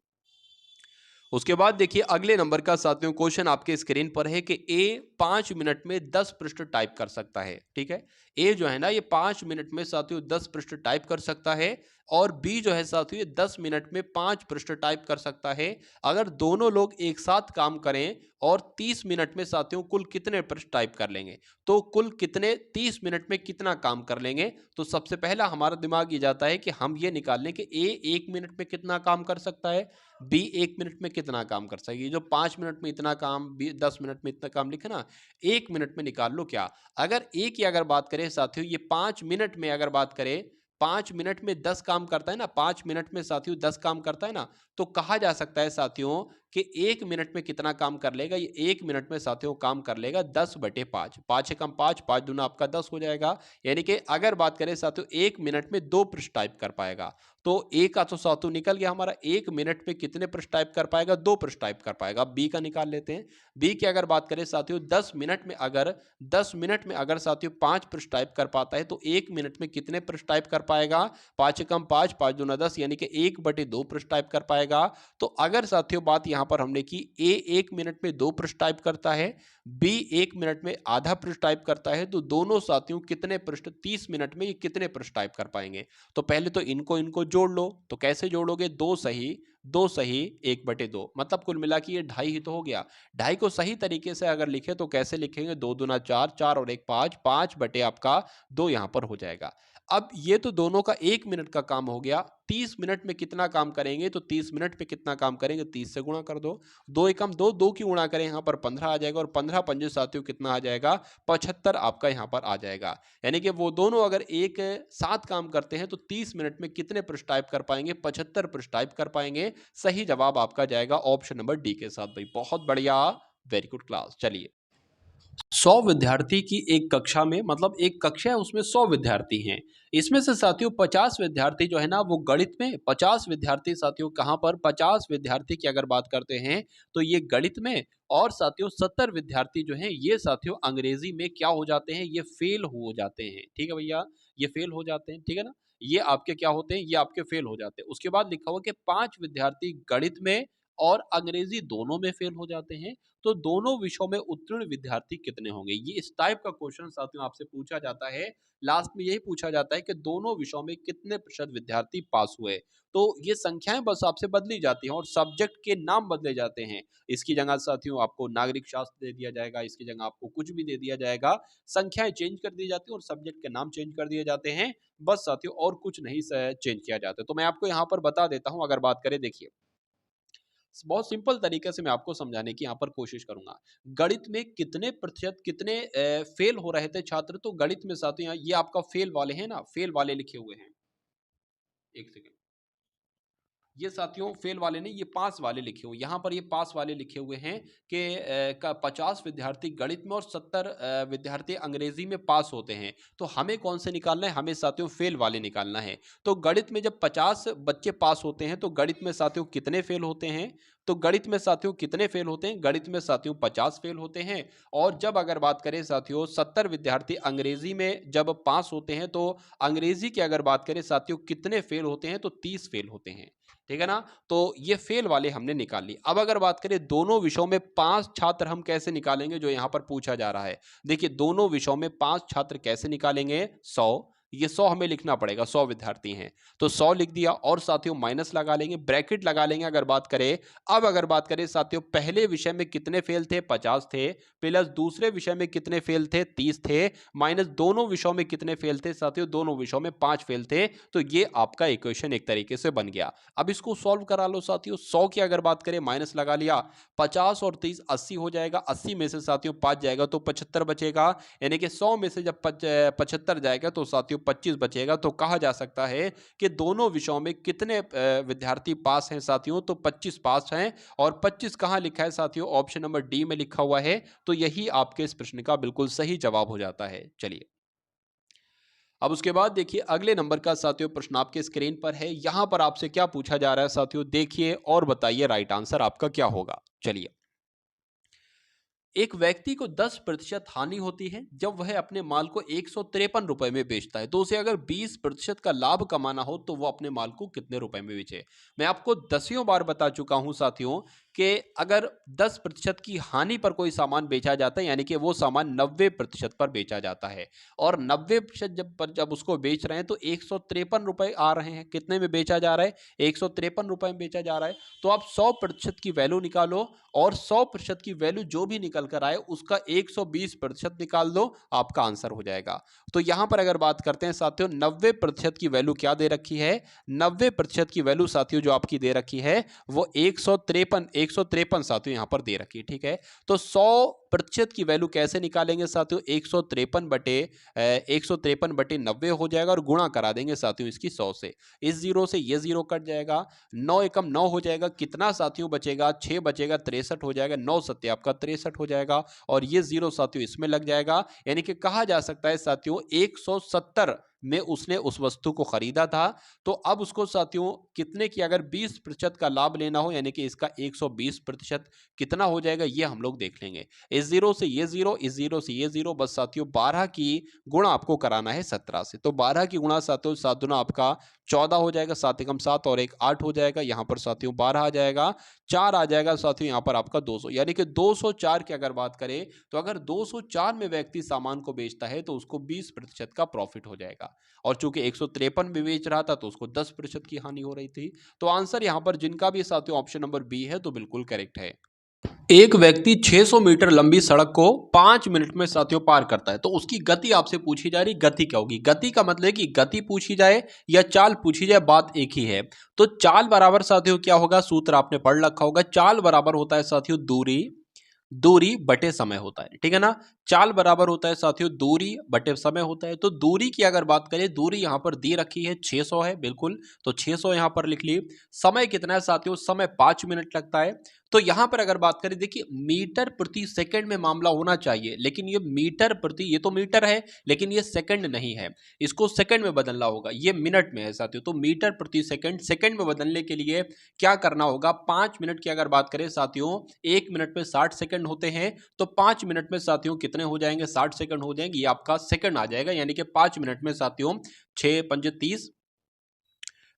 उसके बाद देखिए अगले नंबर का साथियों क्वेश्चन आपके स्क्रीन पर है कि ए 5 मिनट में 10 पृष्ठ टाइप कर सकता है। ठीक है, ए जो है ना ये 5 मिनट में साथियों 10 पृष्ठ टाइप कर सकता है और बी जो है साथियों ये 10 मिनट में 5 पृष्ठ टाइप कर सकता है। अगर दोनों लोग एक साथ काम करें और 30 मिनट में साथियों कुल कितने पृष्ठ टाइप कर लेंगे? तो कुल कितने 30 मिनट में कितना काम कर लेंगे? तो सबसे पहला हमारा दिमाग ये जाता है कि हम ये निकाल लें कि ए 1 मिनट में कितना काम कर सकता है, बी 1 मिनट में कितना काम कर सकेगी। जो 5 मिनट में इतना काम, बी 10 मिनट में इतना काम लिखे ना, 1 मिनट में निकाल लो। क्या? अगर ए की अगर बात करें साथियों ये 5 मिनट में अगर बात करें 5 मिनट में 10 काम करता है ना, 5 मिनट में साथियों 10 काम करता है ना, तो कहा जा सकता है साथियों कि 1 मिनट में कितना काम कर लेगा? ये 1 मिनट में साथियों काम कर लेगा 10/5। 5 एकम 5, 5 दूना आपका 10 हो जाएगा। यानी कि अगर बात करें साथियों 1 मिनट में 2 पृष्ठ टाइप कर पाएगा। तो ए का तो सातों निकल गया हमारा। 1 मिनट में कितने पृष्ठ टाइप कर पाएगा? 2 पृष्ठ टाइप कर पाएगा। अब बी का निकाल लेते हैं। बी की अगर बात करें साथियों 10 मिनट में अगर साथियों 5 पृष्ठ टाइप कर पाता है तो 1 मिनट में कितने पृष्ठ टाइप कर पाएगा? 5 एकम 5, 5 दूना 10 यानी कि 1/2 पृष्ठ टाइप कर पाएगा। तो अगर साथियों बात यहां पर हमने की ए 1 मिनट में 2 पृष्ठ टाइप करता है, बी 1 मिनट में आधा पृष्ठ टाइप करता है, तो दोनों साथियों कितने पृष्ठ 30 मिनट में ये कितने पृष्ठ टाइप कर पाएंगे? तो पहले तो इनको इनको जोड़ लो। तो कैसे जोड़ोगे? 2 सही 1/2, मतलब कुल मिला के ये 2.5 ही तो हो गया। 2.5 को सही तरीके से अगर लिखे तो कैसे लिखेंगे? 2 दूना 4, 4 और 1 5, 5 बटे आपका 2 यहां पर हो जाएगा। अब ये तो दोनों का 1 मिनट का काम हो गया। 30 मिनट में कितना काम करेंगे? तो 30 मिनट में कितना काम करेंगे? 30 से गुणा कर दो। 2 एकम 2, 2 की गुणा करें यहाँ पर 15 आ जाएगा और 15 पंजे साथियों कितना आ जाएगा? 75 आपका यहाँ पर आ जाएगा। यानी कि वो दोनों अगर एक साथ काम करते हैं तो 30 मिनट में कितने पृष्ठ टाइप कर पाएंगे? 75 पृष्ठ टाइप कर पाएंगे। सही जवाब आपका जाएगा ऑप्शन नंबर डी के साथ। भाई बहुत बढ़िया, वेरी गुड क्लास। चलिए 100 विद्यार्थी की एक कक्षा में, मतलब एक कक्षा है उसमें 100 विद्यार्थी हैं। इसमें से साथियों 50 विद्यार्थी जो है ना वो गणित में, 50 विद्यार्थी साथियों कहाँ पर, 50 विद्यार्थी की अगर बात करते हैं तो ये गणित में, और साथियों 70 विद्यार्थी जो हैं ये साथियों अंग्रेजी में क्या हो जाते हैं? ये फेल हो जाते हैं। ठीक है भैया, ये फेल हो जाते हैं। ठीक है ना, ये आपके क्या होते हैं? ये आपके फेल हो जाते हैं। उसके बाद लिखा हुआ कि 5 विद्यार्थी गणित में और अंग्रेजी दोनों में फेल हो जाते हैं, तो दोनों विषयों में उत्तीर्ण विद्यार्थी कितने होंगे? ये इस टाइप का क्वेश्चन साथियों आपसे पूछा जाता है। लास्ट में यही पूछा जाता है कि दोनों विषयों में कितने प्रतिशत विद्यार्थी पास हुए। तो ये संख्याएं बस आपसे बदली जाती हैं और सब्जेक्ट के नाम बदले जाते हैं। इसकी जगह साथियों आपको नागरिक शास्त्र दे दिया जाएगा, इसकी जगह आपको कुछ भी दे दिया जाएगा। संख्याएं चेंज कर दी जाती हैं और सब्जेक्ट के नाम चेंज कर दिए जाते हैं। बस साथियों और कुछ नहीं चेंज किया जाता है। तो मैं आपको यहाँ पर बता देता हूँ, अगर बात करें, देखिए बहुत सिंपल तरीके से मैं आपको समझाने की यहाँ पर कोशिश करूंगा। गणित में कितने प्रतिशत कितने फेल हो रहे थे छात्र, तो गणित में साथियों ये आपका फेल वाले हैं ना, फेल वाले लिखे हुए हैं। एक सेकेंड, ये साथियों फेल वाले नहीं, ये पास वाले लिखे हुए, यहाँ पर ये पास वाले लिखे हुए हैं कि 50 विद्यार्थी गणित में और 70 विद्यार्थी अंग्रेजी में पास होते हैं। तो हमें कौन से निकालना है? हमें साथियों फेल वाले निकालना है। तो गणित में जब 50 बच्चे पास होते हैं तो गणित में साथियों कितने फेल होते हैं? तो गणित में साथियों कितने फेल होते हैं? गणित में साथियों 50 फेल होते हैं। और जब अगर बात करें साथियों 70 विद्यार्थी अंग्रेजी में जब पास होते हैं तो अंग्रेजी की अगर बात करें साथियों कितने फेल होते हैं? तो 30 फेल होते हैं। ठीक है ना? तो ये फेल वाले हमने निकाल ली। अब अगर बात करें दोनों विषयों में 5 छात्र हम कैसे निकालेंगे, जो यहाँ पर पूछा जा रहा है। देखिए दोनों विषयों में 5 छात्र कैसे निकालेंगे? 100, ये 100 हमें लिखना पड़ेगा, 100 विद्यार्थी हैं। तो 100 लिख दिया और साथियों माइनस लगा लेंगे, ब्रैकेट लगा लेंगे अगर बात करें। अब अगर बात करें साथियों पहले विषय में कितने फेल थे? 50 थे, प्लस दूसरे विषय में कितने फेल थे? 30 थे, माइनस दोनों विषयों में कितने फेल थे साथियों? दोनों विषयों में 5 फेल थे। तो ये आपका इक्वेशन एक तरीके से बन गया। अब इसको सॉल्व करा लो साथियों। 100 की अगर बात करें माइनस लगा लिया, 50 और 30 80 हो जाएगा, 80 में से साथियों 5 जाएगा तो 75 बचेगा। यानी कि 100 में से जब 75 जाएगा तो साथियों 25 बचेगा। तो कहा जा सकता है कि दोनों विषयों में कितने विद्यार्थी पास हैं साथियों? तो 25 पास हैं। और 25 कहाँ लिखा है साथियों? ऑप्शन नंबर डी में लिखा हुआ है। तो यही आपके इस प्रश्न का बिल्कुल सही जवाब हो जाता है। चलिए अब उसके बाद देखिए अगले नंबर का साथियों प्रश्न आपके स्क्रीन पर है। यहां पर आपसे क्या पूछा जा रहा है साथियों, देखिए और बताइए राइट आंसर आपका क्या होगा। चलिए, एक व्यक्ति को 10% हानि होती है जब वह अपने माल को 153 रुपए में बेचता है, तो उसे अगर 20% का लाभ कमाना हो तो वो अपने माल को कितने रुपए में बेचे। मैं आपको दसियों बार बता चुका हूं साथियों कि अगर 10% की हानि पर कोई सामान बेचा जाता है यानी कि वो सामान 90% पर बेचा जाता है, और 90% जब उसको बेच रहे हैं तो 153 रुपए आ रहे हैं। कितने में बेचा जा रहा है? 153 रुपए में बेचा जा रहा है। तो आप 100% की वैल्यू निकालो और 100% की वैल्यू जो भी निकल कर आए उसका 120% निकाल दो, आपका आंसर हो जाएगा। तो यहां पर अगर बात करते हैं साथियों 90% की वैल्यू क्या दे रखी है? 90% की वैल्यू साथियों जो आपकी दे रखी है वो 153 साथियों यहां पर दे रखी है। ठीक है, तो 100% की वैल्यू कैसे निकालेंगे साथियों? 153 बटे 90 हो जाएगा और गुणा करा देंगे साथियों इसकी 100 से। इस जीरो से ये जीरो कट जाएगा, 9 एकम 9 हो जाएगा। कितना साथियों बचेगा? 6 बचेगा, 63 हो जाएगा। 9 सत्ते आपका 63 हो जाएगा और ये जीरो साथियों इसमें लग जाएगा। यानी कि कहा जा सकता है साथियों 170 में उसने उस वस्तु को खरीदा था। तो अब उसको साथियों कितने की अगर 20% का लाभ लेना हो यानी कि इसका 120% कितना हो जाएगा ये हम लोग देख लेंगे। इस जीरो से ये जीरो, इस जीरो से ये जीरो, बस साथियों 12 की गुणा आपको कराना है 17 से। तो 12 की गुणा साथियों 7 दुना आपका 14 हो जाएगा, 7 एकम 7 और 1 8 हो जाएगा। यहाँ पर साथियों 12 आ जाएगा, 4 आ जाएगा साथियों यहाँ पर आपका 200, यानी कि 204 की अगर बात करें तो अगर 204 में व्यक्ति सामान को बेचता है तो उसको 20% का प्रॉफिट हो जाएगा। और चूंकि 153 में बेच रहा था तो उसको 10% की हानि हो रही थी। तो आंसर यहाँ पर जिनका भी साथियों ऑप्शन नंबर बी है तो बिल्कुल करेक्ट है। एक व्यक्ति 600 मीटर लंबी सड़क को 5 मिनट में साथियों पार करता है, तो उसकी गति आपसे पूछी जा रही, गति क्या होगी? गति का मतलब है कि गति पूछी जाए या चाल पूछी जाए, बात एक ही है। तो चाल बराबर साथियों क्या होगा? सूत्र आपने पढ़ रखा होगा। चाल बराबर होता है साथियों दूरी, दूरी बटे समय होता है। ठीक है ना? चाल बराबर होता है साथियों दूरी बटे समय होता है। तो दूरी की अगर बात करें, दूरी यहां पर दी रखी है 600 है, बिल्कुल, तो 600 यहां पर लिख ली। समय कितना है साथियों? समय 5 मिनट लगता है। तो यहां पर अगर बात करें, देखिए मीटर प्रति सेकंड में मामला होना चाहिए, लेकिन ये मीटर प्रति, ये तो मीटर है लेकिन ये सेकंड नहीं है, इसको सेकंड में बदलना होगा। ये मिनट में है साथियों, तो मीटर प्रति सेकंड, सेकंड में बदलने के लिए क्या करना होगा? 5 मिनट की अगर बात करें साथियों, 1 मिनट में 60 सेकंड होते हैं, तो 5 मिनट में साथियों कितने हो जाएंगे? 60 सेकंड हो जाएंगे। ये आपका सेकंड आ जाएगा, यानी कि 5 मिनट में साथियों 6 पंजे 30,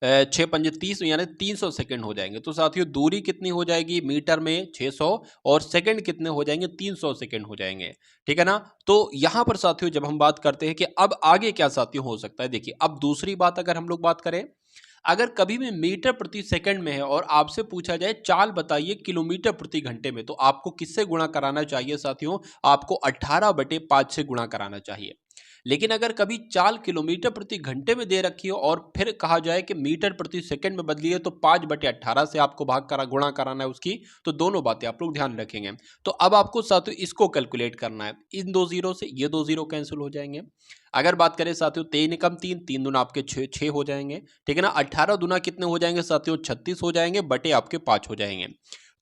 6 पंजे 30 यानी 300 सेकंड हो जाएंगे। तो साथियों दूरी कितनी हो जाएगी मीटर में 600 और सेकंड कितने हो जाएंगे 300 सेकंड हो जाएंगे, ठीक है ना। तो यहां पर साथियों जब हम बात करते हैं कि अब आगे क्या साथियों हो सकता है, देखिए अब दूसरी बात अगर हम लोग बात करें, अगर कभी भी मीटर प्रति सेकंड में है और आपसे पूछा जाए चाल बताइए किलोमीटर प्रति घंटे में, तो आपको किससे गुणा कराना चाहिए साथियों, आपको 18/5 से गुणा कराना चाहिए। लेकिन अगर कभी चाल किलोमीटर प्रति घंटे में दे रखी हो और फिर कहा जाए कि मीटर प्रति सेकंड में बदली है, तो 5/18 से आपको गुणा कराना है उसकी, तो दोनों बातें आप लोग ध्यान रखेंगे। तो अब आपको साथियों इसको कैलकुलेट करना है, इन दो जीरो से ये दो जीरो कैंसिल हो जाएंगे। अगर बात करें साथियों 3 एकम 3, 3 दूना आपके 6 हो जाएंगे, ठीक है ना। 18 दूना कितने हो जाएंगे साथियों 36 हो जाएंगे, बटे आपके 5 हो जाएंगे।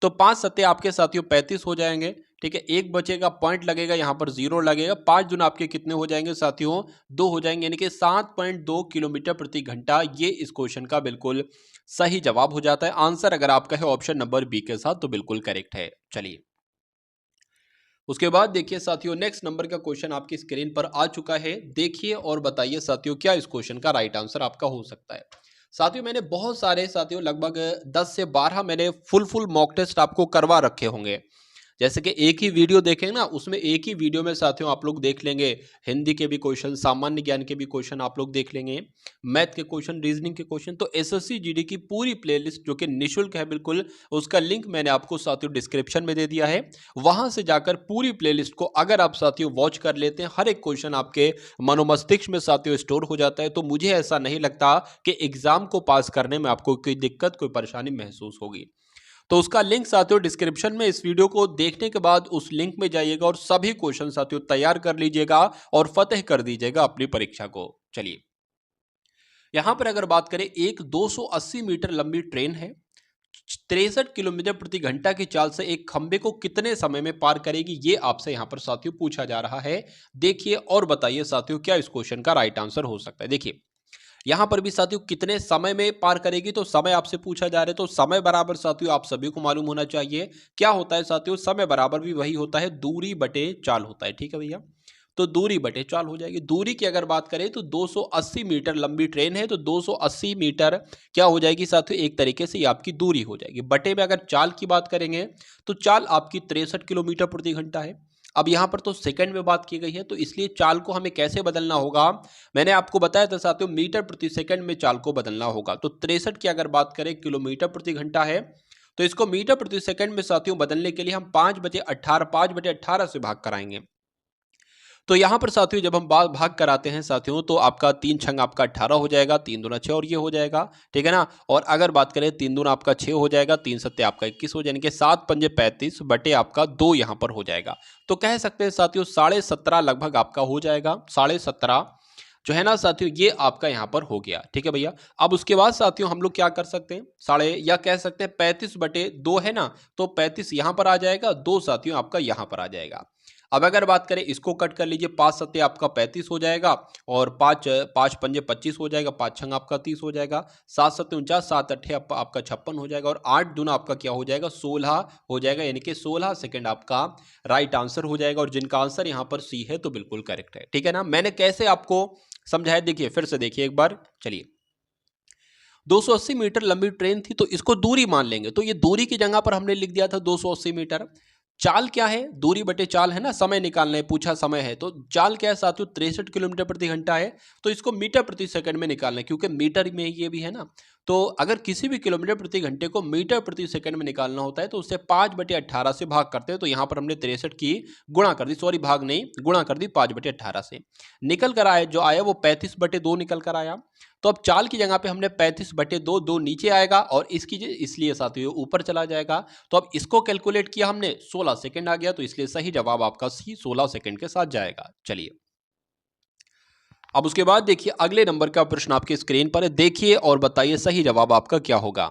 तो 5 सत्ते आपके साथियों 35 हो जाएंगे, ठीक है। एक बचेगा, पॉइंट लगेगा, यहां पर जीरो लगेगा। 5 दूना आपके कितने हो जाएंगे साथियों 2 हो जाएंगे, यानी कि 7.2 किलोमीटर प्रति घंटा। ये इस क्वेश्चन का बिल्कुल सही जवाब हो जाता है। आंसर अगर आपका है ऑप्शन नंबर बी के साथ तो बिल्कुल करेक्ट है। चलिए उसके बाद देखिए साथियों नेक्स्ट नंबर का क्वेश्चन आपकी स्क्रीन पर आ चुका है। देखिए और बताइए साथियों क्या इस क्वेश्चन का राइट आंसर आपका हो सकता है। साथियों मैंने बहुत सारे साथियों लगभग 10 से 12 मैंने फुल मॉक टेस्ट आपको करवा रखे होंगे। जैसे कि एक ही वीडियो देखेंगे ना, उसमें एक ही वीडियो में साथियों आप लोग देख लेंगे हिंदी के भी क्वेश्चन, सामान्य ज्ञान के भी क्वेश्चन आप लोग देख लेंगे, मैथ के क्वेश्चन, रीजनिंग के क्वेश्चन। तो एसएससी जीडी की पूरी प्लेलिस्ट जो कि निःशुल्क है बिल्कुल, उसका लिंक मैंने आपको साथियों डिस्क्रिप्शन में दे दिया है। वहां से जाकर पूरी प्लेलिस्ट को अगर आप साथियों वॉच कर लेते हैं, हर एक क्वेश्चन आपके मनोमस्तिष्क में साथियों स्टोर हो जाता है। तो मुझे ऐसा नहीं लगता कि एग्जाम को पास करने में आपको कोई दिक्कत, कोई परेशानी महसूस होगी। तो उसका लिंक साथियों डिस्क्रिप्शन में, इस वीडियो को देखने के बाद उस लिंक में जाइएगा और सभी क्वेश्चन साथियों तैयार कर लीजिएगा और फतेह कर दीजिएगा अपनी परीक्षा को। चलिए यहां पर अगर बात करें, एक 280 मीटर लंबी ट्रेन है, 63 किलोमीटर प्रति घंटा की चाल से एक खंबे को कितने समय में पार करेगी, ये आपसे यहां पर साथियों पूछा जा रहा है। देखिए और बताइए साथियों क्या इस क्वेश्चन का राइट आंसर हो सकता है। देखिए यहां पर भी साथियों कितने समय में पार करेगी, तो समय आपसे पूछा जा रहा है। तो समय बराबर साथियों आप सभी को मालूम होना चाहिए क्या होता है साथियों, समय बराबर भी वही होता है, दूरी बटे चाल होता है, ठीक है भैया। तो दूरी बटे चाल हो जाएगी। दूरी की अगर बात करें तो 280 मीटर लंबी ट्रेन है, तो 280 मीटर क्या हो जाएगी साथियों, एक तरीके से ये आपकी दूरी हो जाएगी। बटे में अगर चाल की बात करेंगे तो चाल आपकी 63 किलोमीटर प्रति घंटा है। अब यहां पर तो सेकंड में बात की गई है, तो इसलिए चाल को हमें कैसे बदलना होगा, मैंने आपको बताया था साथियों मीटर प्रति सेकंड में चाल को बदलना होगा। तो 63 की अगर बात करें किलोमीटर प्रति घंटा है, तो इसको मीटर प्रति सेकंड में साथियों बदलने के लिए हम 5/18 से भाग कराएंगे। तो यहां पर साथियों जब हम भाग कराते हैं साथियों, तो आपका 3 छंग आपका 18 हो जाएगा, 3 दूना 6 और ये हो जाएगा, ठीक है ना। और अगर बात करें 3 दूना आपका 6 हो जाएगा, 3 सत्ते आपका 21 हो जाएंगे, 7 पंजे 35 बटे आपका 2 यहां पर हो जाएगा। तो कह सकते हैं साथियों 17.5 लगभग आपका हो जाएगा, 17.5 जो है ना साथियों, ये आपका यहां पर हो गया, ठीक है भैया। अब उसके बाद साथियों हम लोग क्या कर सकते हैं, साढ़े या कह सकते हैं 35/2 है ना, तो 35 यहां पर आ जाएगा, 2 साथियों आपका यहां पर आ जाएगा। अब अगर बात करें इसको कट कर लीजिए, 5 सत्ते आपका 35 हो जाएगा और 5 पंजे 25 हो जाएगा, 5 छंग आपका 30 हो जाएगा, 7 सत्ते 49, 7 अट्ठे आपका 56 हो जाएगा और 8 दूना आपका क्या हो जाएगा 16 हो जाएगा, यानी कि 16 सेकंड आपका राइट आंसर हो जाएगा। और जिनका आंसर यहाँ पर सी है तो बिल्कुल करेक्ट है, ठीक है ना। मैंने कैसे आपको समझाया, देखिए फिर से देखिए एक बार। चलिए 280 मीटर लंबी ट्रेन थी, तो इसको दूरी मान लेंगे, तो ये दूरी की जगह पर हमने लिख दिया था 280 मीटर। चाल क्या है, दूरी बटे चाल है ना, समय निकालना है, पूछा समय है, तो चाल क्या है साथियों 63 किलोमीटर प्रति घंटा है, तो इसको मीटर प्रति सेकंड में निकालना है, क्योंकि मीटर में ये भी है ना। तो अगर किसी भी किलोमीटर प्रति घंटे को मीटर प्रति सेकंड में निकालना होता है तो उससे 5/18 से भाग करते हैं। तो यहाँ पर हमने 63 की गुणा कर दी, सॉरी भाग नहीं, गुणा कर दी 5/18 से। निकल कर आया जो आया वो 35/2 निकल कर आया। तो अब चाल की जगह पे हमने 35/2, 2 नीचे आएगा और इसकी इसलिए साथियों ऊपर चला जाएगा। तो अब इसको कैलकुलेट किया हमने, 16 सेकंड आ गया, तो इसलिए सही जवाब आपका सी 16 सेकंड के साथ जाएगा। चलिए अब उसके बाद देखिए अगले नंबर का प्रश्न आपकी स्क्रीन पर है, देखिए और बताइए सही जवाब आपका क्या होगा।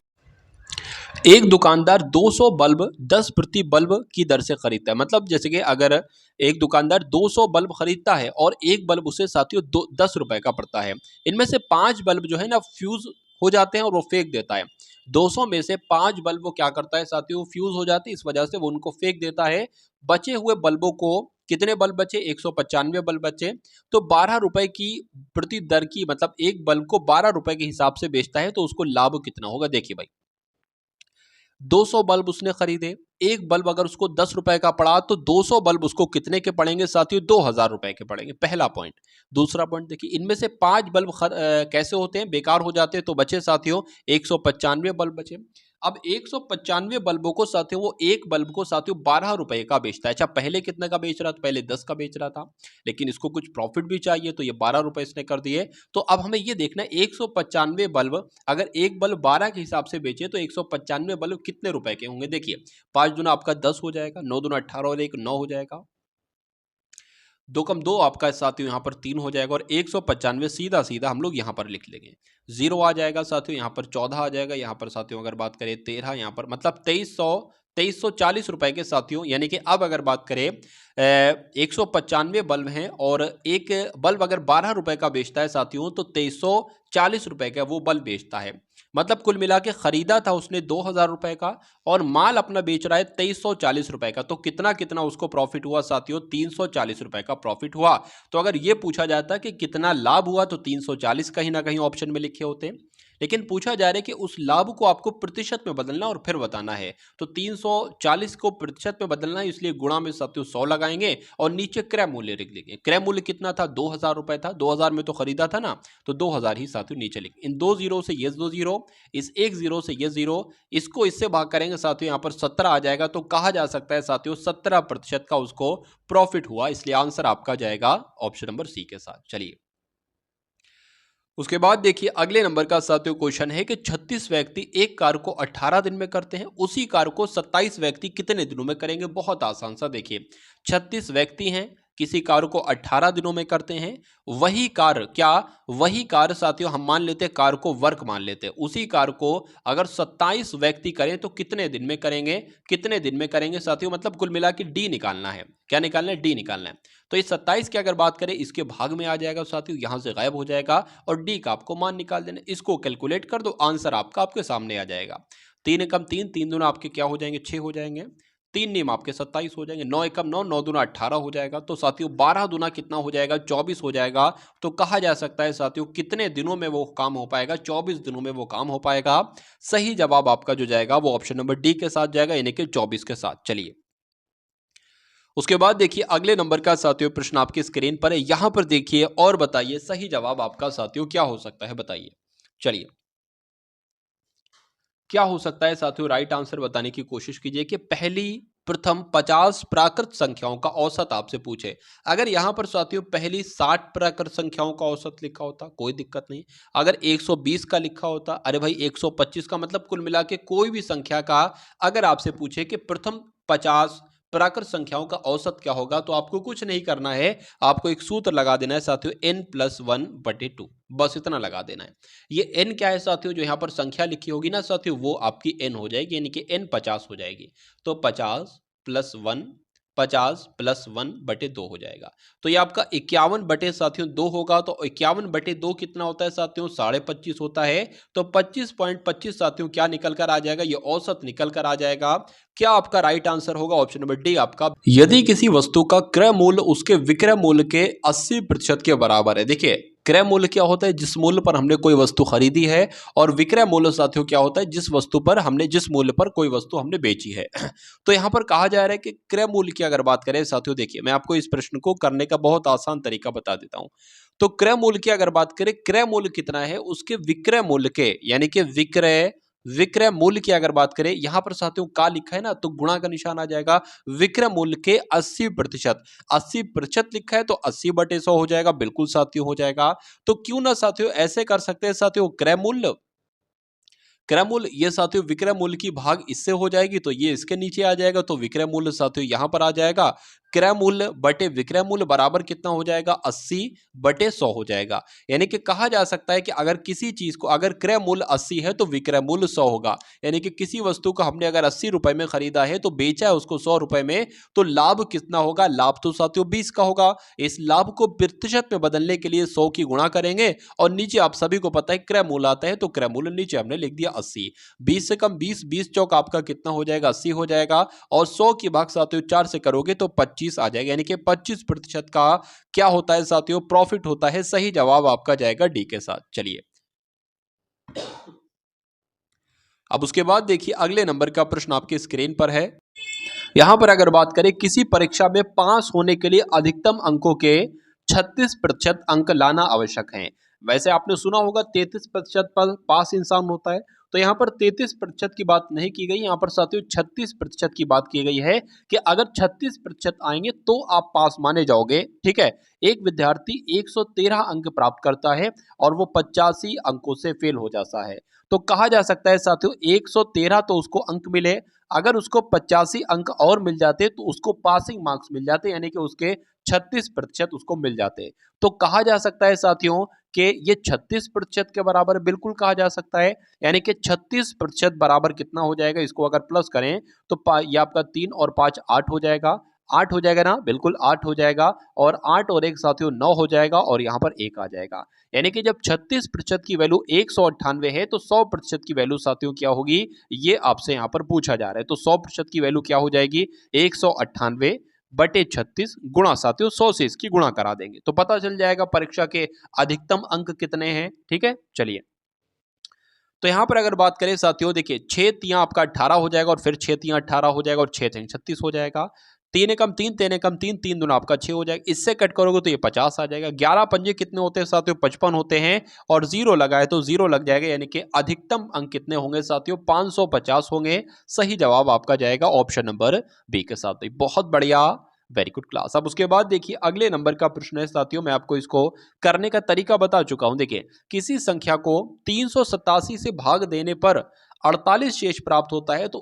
एक दुकानदार 200 बल्ब 10 प्रति बल्ब की दर से खरीदता है। मतलब जैसे कि अगर एक दुकानदार 200 बल्ब खरीदता है और एक बल्ब उसे साथियों 10 रुपए का पड़ता है, इनमें से 5 बल्ब जो है ना फ्यूज हो जाते हैं और वो फेंक देता है। 200 में से 5 बल्ब वो क्या करता है साथियों, फ्यूज हो जाते हैं, इस वजह से वो उनको फेंक देता है। बचे हुए बल्बों को, कितने बल्ब बचे, 195 बल्ब बचे, तो 12 रुपए की प्रति दर की, मतलब एक बल्ब को 12 रुपए के हिसाब से बेचता है, तो उसको लाभ कितना होगा। देखिए भाई, 200 बल्ब उसने खरीदे, एक बल्ब अगर उसको 10 रुपए का पड़ा तो 200 बल्ब उसको कितने के पड़ेंगे साथियों, 2000 रुपए के पड़ेंगे। पहला पॉइंट। दूसरा पॉइंट देखिए, इनमें से 5 बल्ब कैसे होते हैं, बेकार हो जाते हैं, तो बचे साथियों 195 बल्ब बचे। अब 195 बल्बों को साथियों, वो एक बल्ब को साथियों 12 रुपए का बेचता है। अच्छा, पहले कितने का बेच रहा था, पहले 10 का बेच रहा था, लेकिन इसको कुछ प्रॉफिट भी चाहिए, तो ये 12 रुपए इसने कर दिए। तो अब हमें ये देखना है 195 बल्ब, अगर एक बल्ब 12 के हिसाब से बेचे तो 195 बल्ब कितने रुपए के होंगे। देखिए, 5 दूना आपका 10 हो जाएगा, 9 दूना 18 और 1 9 हो जाएगा, 2 कम 2 आपका साथियों यहाँ पर 3 हो जाएगा, और 195 सीधा सीधा हम लोग यहाँ पर लिख लेंगे। 0 आ जाएगा साथियों, यहाँ पर 14 आ जाएगा, यहाँ पर साथियों अगर बात करें 13, यहाँ पर मतलब 2340 रुपए के साथियों। यानी कि अब अगर बात करें 195 बल्ब हैं और एक बल्ब अगर 12 रुपए का बेचता है साथियों, तो 2340 रुपए का वो बल्ब बेचता है। मतलब कुल मिला के खरीदा था उसने 2000 रुपए का, और माल अपना बेच रहा है 2340 रुपए का। तो कितना कितना उसको प्रॉफिट हुआ साथियों, 340 रुपए का प्रॉफिट हुआ। तो अगर ये पूछा जाता कि कितना लाभ हुआ, तो 340 कहीं ना कहीं ऑप्शन में लिखे होते, लेकिन पूछा जा रहा है कि उस लाभ को आपको प्रतिशत में बदलना और फिर बताना है। तो 340 को प्रतिशत में बदलना है, इसलिए गुणा में साथियों 100 लगाएंगे और नीचे क्रय मूल्य लिख देंगे। क्रय मूल्य कितना था, 2000 रुपए था, 2000 में तो खरीदा था ना, तो 2000 ही साथियों नीचे लिख। इन 2 जीरो से ये 2 जीरो, इस 1 जीरो से ये जीरो, इसको इससे भाग करेंगे साथियों, यहाँ पर 17 आ जाएगा। तो कहा जा सकता है साथियों 17% का उसको प्रॉफिट हुआ, इसलिए आंसर आपका जाएगा ऑप्शन नंबर सी के साथ। चलिए, उसके बाद देखिए अगले नंबर का साथियों क्वेश्चन है कि 36 व्यक्ति एक कार्य को 18 दिन में करते हैं, उसी कार्य को 27 व्यक्ति कितने दिनों में करेंगे। बहुत आसान सा, देखिए 36 व्यक्ति हैं, किसी कार्य को 18 दिनों में करते हैं, वही कार्य, क्या वही कार्य साथियों, हम मान लेते हैं कार्य को वर्क मान लेते हैं, उसी कार्य को अगर 27 व्यक्ति करें तो कितने दिन में करेंगे, कितने दिन में करेंगे साथियों। मतलब कुल मिला के डी निकालना है, क्या निकालना है, डी निकालना है। तो इस 27 की अगर बात करें, इसके भाग में आ जाएगा साथियों, यहां से गायब हो जाएगा, और डी का आपको मान निकाल देना। इसको कैलकुलेट कर दो, आंसर आपका आपके सामने आ जाएगा। 3 एकम 3, 3 दूना आपके क्या हो जाएंगे, 6 हो जाएंगे, 3 नीम आपके 27 हो जाएंगे, 9 एकम 9, 9 दूना 18 हो जाएगा। तो साथियों 12 दूना कितना हो जाएगा, 24 हो जाएगा। तो कहा जा सकता है साथियों कितने दिनों में वो काम हो पाएगा, 24 दिनों में वो काम हो पाएगा। सही जवाब आपका जो जाएगा वो ऑप्शन नंबर डी के साथ जाएगा, यानी कि 24 के साथ। चलिए, उसके बाद देखिए अगले नंबर का साथियों प्रश्न आपकी स्क्रीन पर है, यहां पर देखिए और बताइए सही जवाब आपका साथियों क्या हो सकता है, बताइए। चलिए, क्या हो सकता है साथियों, राइट आंसर बताने की कोशिश कीजिए कि पहली प्रथम 50 प्राकृत संख्याओं का औसत आपसे पूछे। अगर यहां पर साथियों पहली 60 प्राकृत संख्याओं का औसत लिखा होता कोई दिक्कत नहीं, अगर 120 का लिखा होता, अरे भाई 125 का, मतलब कुल मिला के कोई भी संख्या का अगर आपसे पूछे कि प्रथम 50 प्राकृत संख्याओं का औसत क्या होगा, तो आपको कुछ नहीं करना है, आपको एक सूत्र लगा देना है साथियों, n+1/2, बस इतना लगा देना है। ये n क्या है साथियों, जो यहाँ पर संख्या लिखी होगी ना साथियों, वो आपकी n हो जाएगी, यानी कि n 50 हो जाएगी। तो 50 + 1, 50 + 1/2 हो जाएगा। तो ये आपका 51 बटे साथियों 2 होगा। तो 51/2 कितना होता है साथियों, 25.5 होता है। तो 25.25 साथियों क्या निकल कर आ जाएगा, ये औसत निकल कर आ जाएगा। क्या आपका राइट आंसर होगा, ऑप्शन नंबर डी आपका। यदि किसी वस्तु का क्रय मूल्य उसके विक्रय मूल्य के 80% के बराबर है। देखिए, क्रय मूल्य क्या होता है, जिस मूल्य पर हमने कोई वस्तु खरीदी है, और विक्रय मूल्य साथियों क्या होता है, जिस वस्तु पर हमने, जिस मूल्य पर कोई वस्तु हमने बेची है। तो यहां पर कहा जा रहा है कि क्रय मूल्य की अगर बात करें साथियों, देखिए मैं आपको इस प्रश्न को करने का बहुत आसान तरीका बता देता हूं। तो क्रय मूल्य की अगर बात करें, क्रय मूल्य कितना है उसके विक्रय मूल्य के, यानी कि विक्रय मूल्य की अगर बात करें, यहां पर साथियों का लिखा है ना, तो गुणा का निशान आ जाएगा। विक्रय मूल्य के 80%, 80% लिखा है तो 80/100 हो जाएगा, बिल्कुल साथियों हो जाएगा। तो क्यों ना साथियों ऐसे कर सकते हैं साथियों, क्रय मूल्य ये साथियों विक्रय मूल्य की भाग इससे हो जाएगी, तो ये इसके नीचे आ जाएगा, तो विक्रय मूल्य साथियों यहां पर आ जाएगा। क्रय मूल्य बटे विक्रय मूल्य बराबर कितना हो जाएगा, 80 बटे 100 हो जाएगा। यानी कि कहा जा सकता है कि अगर किसी चीज को अगर क्रय मूल्य 80 है तो विक्रय मूल्य 100 होगा। यानी कि किसी वस्तु को हमने अगर 80 रुपए में खरीदा है तो बेचा है उसको 100 रुपए में, तो लाभ कितना होगा, लाभ तो साथियों 20 का होगा। इस लाभ को प्रतिशत में बदलने के लिए 100 की गुणा करेंगे और नीचे आप सभी को पता है क्रय मूल्य आता है, तो क्रय मूल्य नीचे हमने लिख दिया 80। 20 से कम 20, 20 चौक आपका कितना हो जाएगा, 80 हो जाएगा। और 100 की भाग साथियों 4 से करोगे तो 25 आ जाएगा। यानी कि 25% का क्या होता है साथियों, प्रॉफिट होता है। सही जवाब आपका जाएगा डी के साथ। चलिए अब उसके बाद देखिए अगले नंबर का प्रश्न आपकी स्क्रीन पर है। यहां पर अगर बात करें किसी परीक्षा में पास होने के लिए अधिकतम अंकों के 36% अंक लाना आवश्यक है। वैसे आपने सुना होगा 33% पर पास इंसान होता है, तो यहाँ पर 33% की बात नहीं की गई, यहाँ पर साथियों 36% की बात की गई है कि अगर 36% आएंगे तो आप पास माने जाओगे। ठीक है, एक विद्यार्थी 113 अंक प्राप्त करता है और वो 85 अंकों से फेल हो जाता है, तो कहा जा सकता है साथियों 113 तो उसको अंक मिले, अगर उसको 85 अंक और मिल जाते तो उसको पासिंग मार्क्स मिल जाते, यानी कि उसके 36% उसको मिल जाते। तो कहा जा सकता है साथियों कि ये 36% के बराबर बिल्कुल कहा जा सकता है। यानी कि 36% बराबर कितना हो जाएगा, इसको अगर प्लस करें तो ये आपका 3 और 5 8 हो जाएगा। 8 हो जाएगा ना, बिल्कुल 8 हो जाएगा। और 8 और 1 साथियों 9 हो जाएगा और यहाँ पर 1 आ जाएगा। यानी कि जब 36% की वैल्यू 198 है तो 100% की वैल्यू साथियों क्या होगी, ये आपसे यहाँ पर पूछा जा रहा है। तो 100% की वैल्यू क्या हो जाएगी, 198 बटे 36 गुणा साथियों 100 से इसकी गुणा करा देंगे तो पता चल जाएगा परीक्षा के अधिकतम अंक कितने हैं। ठीक है, चलिए तो यहां पर अगर बात करें साथियों, देखिए 6 तियां आपका 18 हो जाएगा और फिर 6 तियां 18 हो जाएगा और 6 तियां 36 हो जाएगा। 3 एकम 3, 3 एकम 3, 3 दूना आपका 6 हो जाएगा। इससे कट करोगे तो ये 50 आ जाएगा। 11 पंजे कितने होते हैं साथियों, 55 होते हैं और जीरो लगाए तो जीरो लग जाएगा। यानी कि अधिकतम अंक कितने होंगे साथियों, 550 होंगे। सही जवाब आपका जाएगा ऑप्शन नंबर बी के साथ। बहुत बढ़िया, वेरी गुड क्लास। अब उसके बाद देखिए अगले नंबर का प्रश्न है साथियों, मैं आपको इसको करने का तरीका बता चुका हूं। देखिए किसी संख्या को 387 से भाग देने पर 48 शेष प्राप्त होता है, तो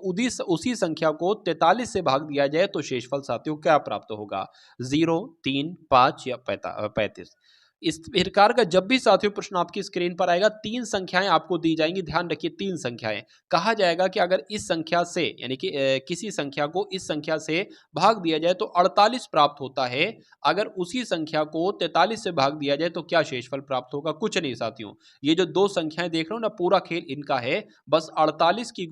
उसी संख्या को 43 से भाग दिया जाए तो शेषफल साथियों क्या प्राप्त होगा, 0, 3, 5 या 35। इस प्रकार का जब भी साथियों प्रश्न आपकी स्क्रीन पर आएगा, 3 संख्याएं आपको दी जाएंगी। ध्यान रखिए 3 संख्याएं। कहा जाएगा कि अगर इस संख्या से यानी कि किसी संख्या को इस संख्या से भाग दिया जाए तो 48 प्राप्त होता है, अगर उसी संख्या को 43 से भाग दिया जाए तो क्या शेषफल प्राप्त होगा, कुछ नहीं साथियों। ये जो 2 संख्याएं देख रहे हो ना, पूरा खेल इनका है। बस 48 की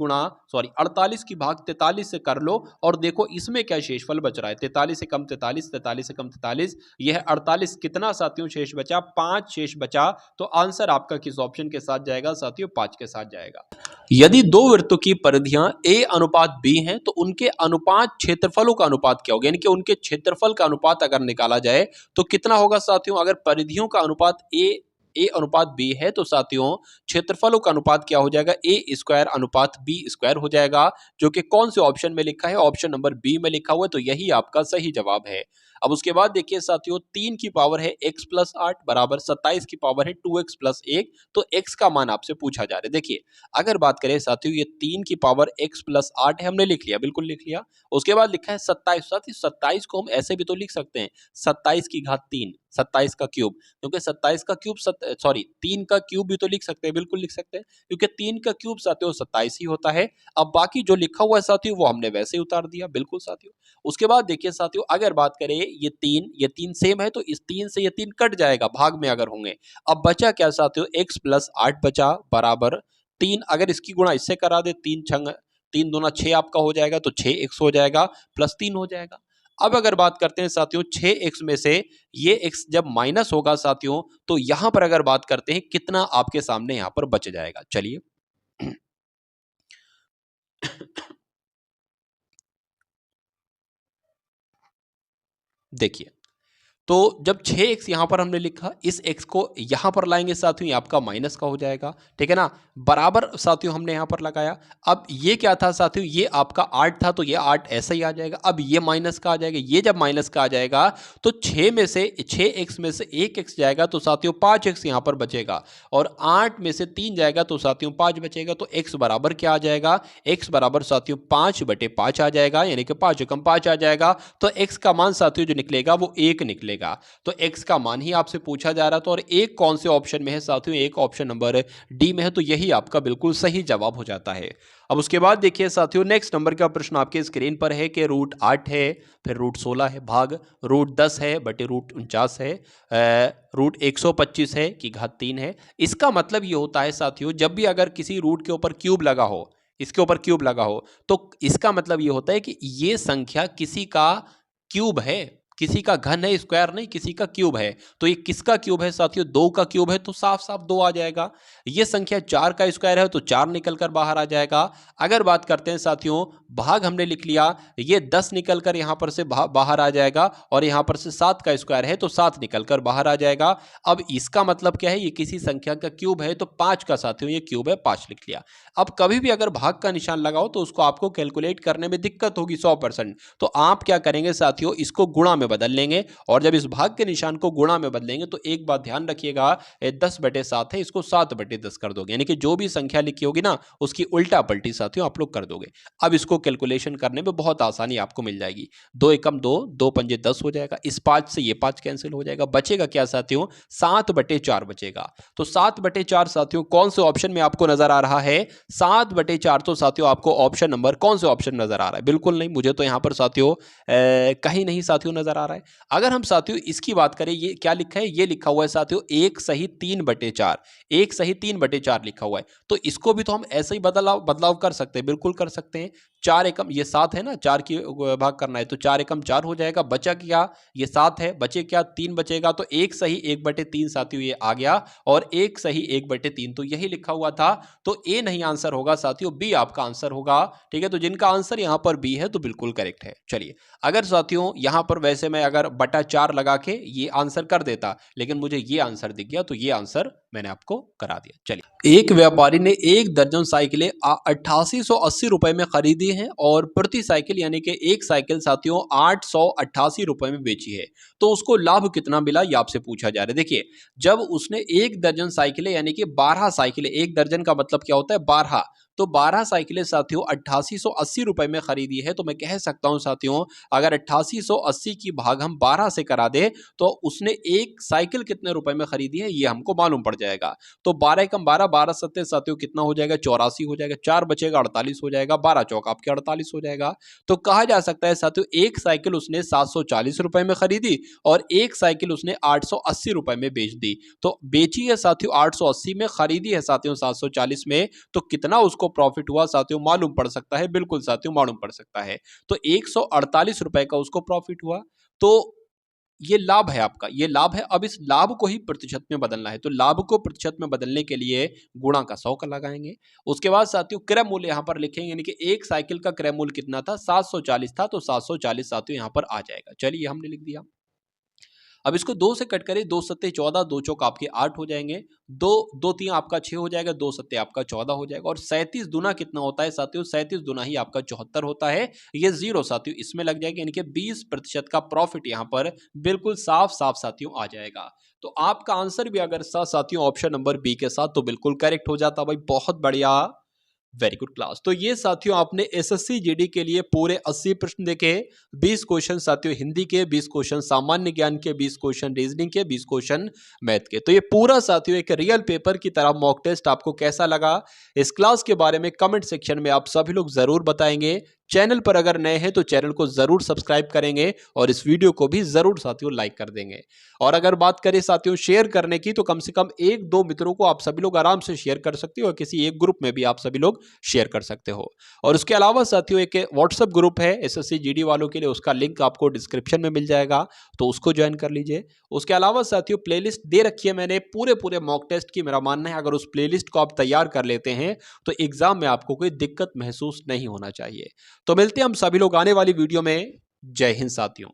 भाग 43 से कर लो और देखो इसमें क्या शेषफल बच रहा है। 43 से कम 43, 43 से कम 43, यह 48 कितना साथियों शेष बचा, 5 शेष बचा। तो आंसर आपका किस ऑप्शन के साथ जाएगा साथियों, 5 के साथ जाएगा। यदि 2 वृत्तों की परिधियां a अनुपात b हैं तो उनके अनुपात क्षेत्रफलों का अनुपात क्या होगा, यानी कि उनके क्षेत्रफल का अनुपात अगर निकाला जाए तो कितना होगा साथियों। अगर परिधियों का अनुपात a अनुपात b है तो साथियों क्षेत्रफलों का अनुपात क्या हो जाएगा, a स्क्वायर अनुपात b स्क्वायर हो जाएगा, जो कि कौन से ऑप्शन में लिखा है, ऑप्शन नंबर बी में लिखा हुआ है। तो यही आपका सही जवाब है। अब उसके बाद देखिए साथियों 3 की पावर है x प्लस 8 बराबर 27 की पावर है 2x प्लस 1, तो x का मान आपसे पूछा जा रहा है। देखिए अगर बात करें साथियों, ये 3 की पावर x प्लस 8 है, हमने लिख लिया, बिल्कुल लिख लिया। उसके बाद लिखा है 27। साथियों 27 को हम ऐसे भी तो लिख सकते हैं, 27 की घात 3, 27 का क्यूब, क्योंकि 27 का क्यूब 3 का क्यूब भी तो लिख सकते हैं, बिल्कुल लिख सकते हैं, क्योंकि 3 का क्यूब साथियों 27 ही होता है। अब बाकी जो लिखा हुआ है साथियों वो हमने वैसे ही उतार दिया, बिल्कुल साथियों। उसके बाद देखिए साथियों अगर बात करें ये 3 सेम है तो इस 3 से ये 3 कट जाएगा भाग में अगर होंगे। अब बचा क्या साथियों, x प्लस 8 बचा बराबर 3, अगर इसकी गुणा इससे करा दे 3 दूना 6 आपका हो जाएगा, तो 6x हो जाएगा प्लस 3 हो जाएगा। अब अगर बात करते हैं साथियों 6x में से ये x जब माइनस होगा साथियों, तो यहां पर अगर बात करते हैं कितना आपके सामने यहां पर बच जाएगा, चलिए देखिए तो जब 6x यहाँ पर हमने लिखा, इस x को यहाँ पर लाएंगे साथियों, ये आपका माइनस का हो जाएगा, ठीक है ना। बराबर साथियों हमने यहाँ पर लगाया। अब ये क्या था साथियों, ये आपका 8 था, तो ये 8 ऐसा ही आ जाएगा। अब ये माइनस का आ जाएगा, ये जब माइनस का आ जाएगा तो 6x में से 1x जाएगा तो साथियों 5x यहाँ पर बचेगा, और 8 में से 3 जाएगा तो साथियों 5 बचेगा। तो x बराबर क्या आ जाएगा, x बराबर साथियों 5/5 आ जाएगा, यानी कि 5 एकम 5 आ जाएगा। तो x का मान साथियों जो निकलेगा वो 1 निकलेगा। तो x का मान ही आपसे पूछा जा रहा था, और एक कौन से ऑप्शन में है साथियों, एक ऑप्शन नंबर डी में है। तो यही आपका बिल्कुल सही जवाब हो जाता है। अब उसके बाद देखिए साथियों, नेक्स्ट नंबर का प्रश्न आपके स्क्रीन पर है कि √8 है, फिर √16 है भाग √10 है बटे √49 है, √125 है की घात 3 है। इसका मतलब ये होता है साथियों, जब भी अगर किसी रूट के ऊपर क्यूब लगा हो, इसके ऊपर क्यूब लगा हो, तो इसका मतलब ये होता है कि ये संख्या किसी का क्यूब है, किसी का घन है, स्क्वायर नहीं, किसी का क्यूब है। तो ये किसका क्यूब है साथियों, 2 का क्यूब है, तो साफ साफ 2 आ जाएगा। ये संख्या 4 का स्क्वायर है तो 4 निकलकर बाहर आ जाएगा। अगर बात करते हैं साथियों, भाग हमने लिख लिया, ये 10 निकलकर यहां पर से बाहर आ जाएगा, और यहां पर से 7 का स्क्वायर है तो 7 निकलकर बाहर आ जाएगा। अब इसका मतलब क्या है, ये किसी संख्या का क्यूब है, तो 5 का साथियों ये क्यूब है, 5 लिख लिया। अब कभी भी अगर भाग का निशान लगाओ तो उसको आपको कैलकुलेट करने में दिक्कत होगी 100%। तो आप क्या करेंगे साथियों, इसको गुणा में बदल लेंगे, और जब इस भाग के निशान को गुणा में बदलेंगे तो एक बात ध्यान रखिएगा, 10/7 है, इसको 7/10 कर दोगे, यानी कि जो भी संख्या लिखी होगी ना उसकी उल्टा पलटी साथियों आप लोग कर दोगे। अब इसको कैलकुलेशन करने में बहुत आसानी आपको मिल जाएगी। 2 एकम 2, 2 पंजे 10 हो जाएगा, इस 5 से ये 5 कैंसिल हो जाएगा, बचेगा क्या साथियों, 7/4 बचेगा। तो 7/4 साथियों कौन से ऑप्शन में आपको नजर आ रहा है, 7/4 तो साथियों आपको ऑप्शन नंबर, कौन से ऑप्शन नजर आ रहा है, बिल्कुल नहीं, मुझे तो यहां पर साथियों कहीं नहीं साथियों नजर आ रहा है। अगर हम साथियों इसकी बात करें, ये क्या लिखा है, ये लिखा हुआ है साथियों 1 सही 3/4, 1 सही 3/4 लिखा हुआ है। तो इसको भी तो हम ऐसे ही बदलाव कर सकते हैं, बिल्कुल कर सकते हैं। 4 एकम, ये 7 है ना, 4 की भाग करना है तो 4 एकम 4 हो जाएगा, बचा क्या, ये 7 है, बचे क्या, 3 बचेगा। तो 1 सही 1/3 साथियों ये आ गया, और 1 सही 1/3 तो यही लिखा हुआ था। तो ए नहीं आंसर होगा साथियों, बी आपका आंसर होगा, ठीक है। तो जिनका आंसर यहां पर बी है तो बिल्कुल करेक्ट है। चलिए, अगर साथियों यहां पर वैसे मैं अगर बटा 4 लगा के ये आंसर कर देता, लेकिन मुझे ये आंसर दिख गया, तो ये आंसर मैंने आपको करा दिया। चलिए, एक व्यापारी ने 1 दर्जन साइकिलें 8880 रुपए में खरीदी हैं, और प्रति साइकिल यानी कि एक साइकिल साथियों 888 रुपए में बेची है, तो उसको लाभ कितना मिला, ये आपसे पूछा जा रहा है। देखिए, जब उसने 1 दर्जन साइकिलें यानी कि 12 साइकिलें, 1 दर्जन का मतलब क्या होता है, 12, तो 12 साइकिलें साथियों 8880 रुपए में खरीदी है, तो मैं कह सकता हूं साथियों, अगर 8880 की भाग हम 12 से करा दे तो उसने एक साइकिल कितने रुपए में खरीदी है ये हमको मालूम पड़ जाएगा। तो 12 एकम 12, 12 सत्ते साथियों कितना हो जाएगा, 84 हो जाएगा, 4 बचेगा 48 हो जाएगा, 12 चौक आपके 48 हो जाएगा। तो कहा जा सकता है साथियों, एक साइकिल उसने 740 रुपए में खरीदी, और एक साइकिल उसने 880 रुपए में बेच दी। तो बेची है साथियों 880 में, खरीदी है साथियों 740 में, तो कितना उसको प्रॉफिट हुआ साथियों मालूम पड़ सकता है, बिल्कुल साथियों मालूम पड़ सकता है। तो 148 रुपए का उसको प्रॉफिट हुआ। तो ये लाभ है आपका, ये लाभ है। अब इस लाभ को ही प्रतिशत में बदलना है, तो लाभ को प्रतिशत में बदलने के लिए गुणा का 100 का लगाएंगे। उसके बाद साथियों क्रय मूल्य यहां पर लिखेंगे, यानी कि एक साइकिल का क्रय मूल्य कितना था, 740 था, तो 740 साथियों यहां पर आ जाएगा। चलिए, हमने लिख दिया। अब इसको 2 से कट करें, 2 सत्ते 14, 2 चौक आपके 8 हो जाएंगे, 2 2 3 आपका 6 हो जाएगा, 2 सत्ते आपका 14 हो जाएगा, और 37 दुना कितना होता है साथियों, 37 दुना ही आपका 74 होता है। ये जीरो साथियों इसमें लग जाएगा, यानी कि 20% का प्रॉफिट यहाँ पर बिल्कुल साफ साफ साथियों आ जाएगा। तो आपका आंसर भी अगर साथियों ऑप्शन नंबर बी के साथ, तो बिल्कुल करेक्ट हो जाता भाई, बहुत बढ़िया, वेरी गुड क्लास। तो ये साथियों आपने एसएससी जीडी के लिए पूरे 80 प्रश्न देखे, 20 क्वेश्चन साथियों हिंदी के, 20 क्वेश्चन सामान्य ज्ञान के, 20 क्वेश्चन रीजनिंग के, 20 क्वेश्चन मैथ के। तो ये पूरा साथियों एक रियल पेपर की तरह मॉक टेस्ट आपको कैसा लगा, इस क्लास के बारे में कमेंट सेक्शन में आप सभी लोग जरूर बताएंगे। चैनल पर अगर नए हैं तो चैनल को जरूर सब्सक्राइब करेंगे, और इस वीडियो को भी जरूर साथियों लाइक कर देंगे। और अगर बात करें साथियों शेयर करने की, तो कम से कम 1-2 मित्रों को आप सभी लोग आराम से शेयर कर सकते हो, और किसी एक ग्रुप में भी आप सभी लोग शेयर कर सकते हो। और उसके अलावा साथियों एक व्हाट्सएप ग्रुप है एसएससी जीडी वालों के लिए, उसका लिंक आपको डिस्क्रिप्शन में मिल जाएगा, तो उसको ज्वाइन कर लीजिए। उसके अलावा साथियों प्लेलिस्ट दे रखी है मैंने पूरे मॉक टेस्ट की, मेरा मानना है अगर उस प्लेलिस्ट को आप तैयार कर लेते हैं तो एग्जाम में आपको कोई दिक्कत महसूस नहीं होना चाहिए। तो मिलते हैं हम सभी लोग आने वाली वीडियो में। जय हिंद साथियों।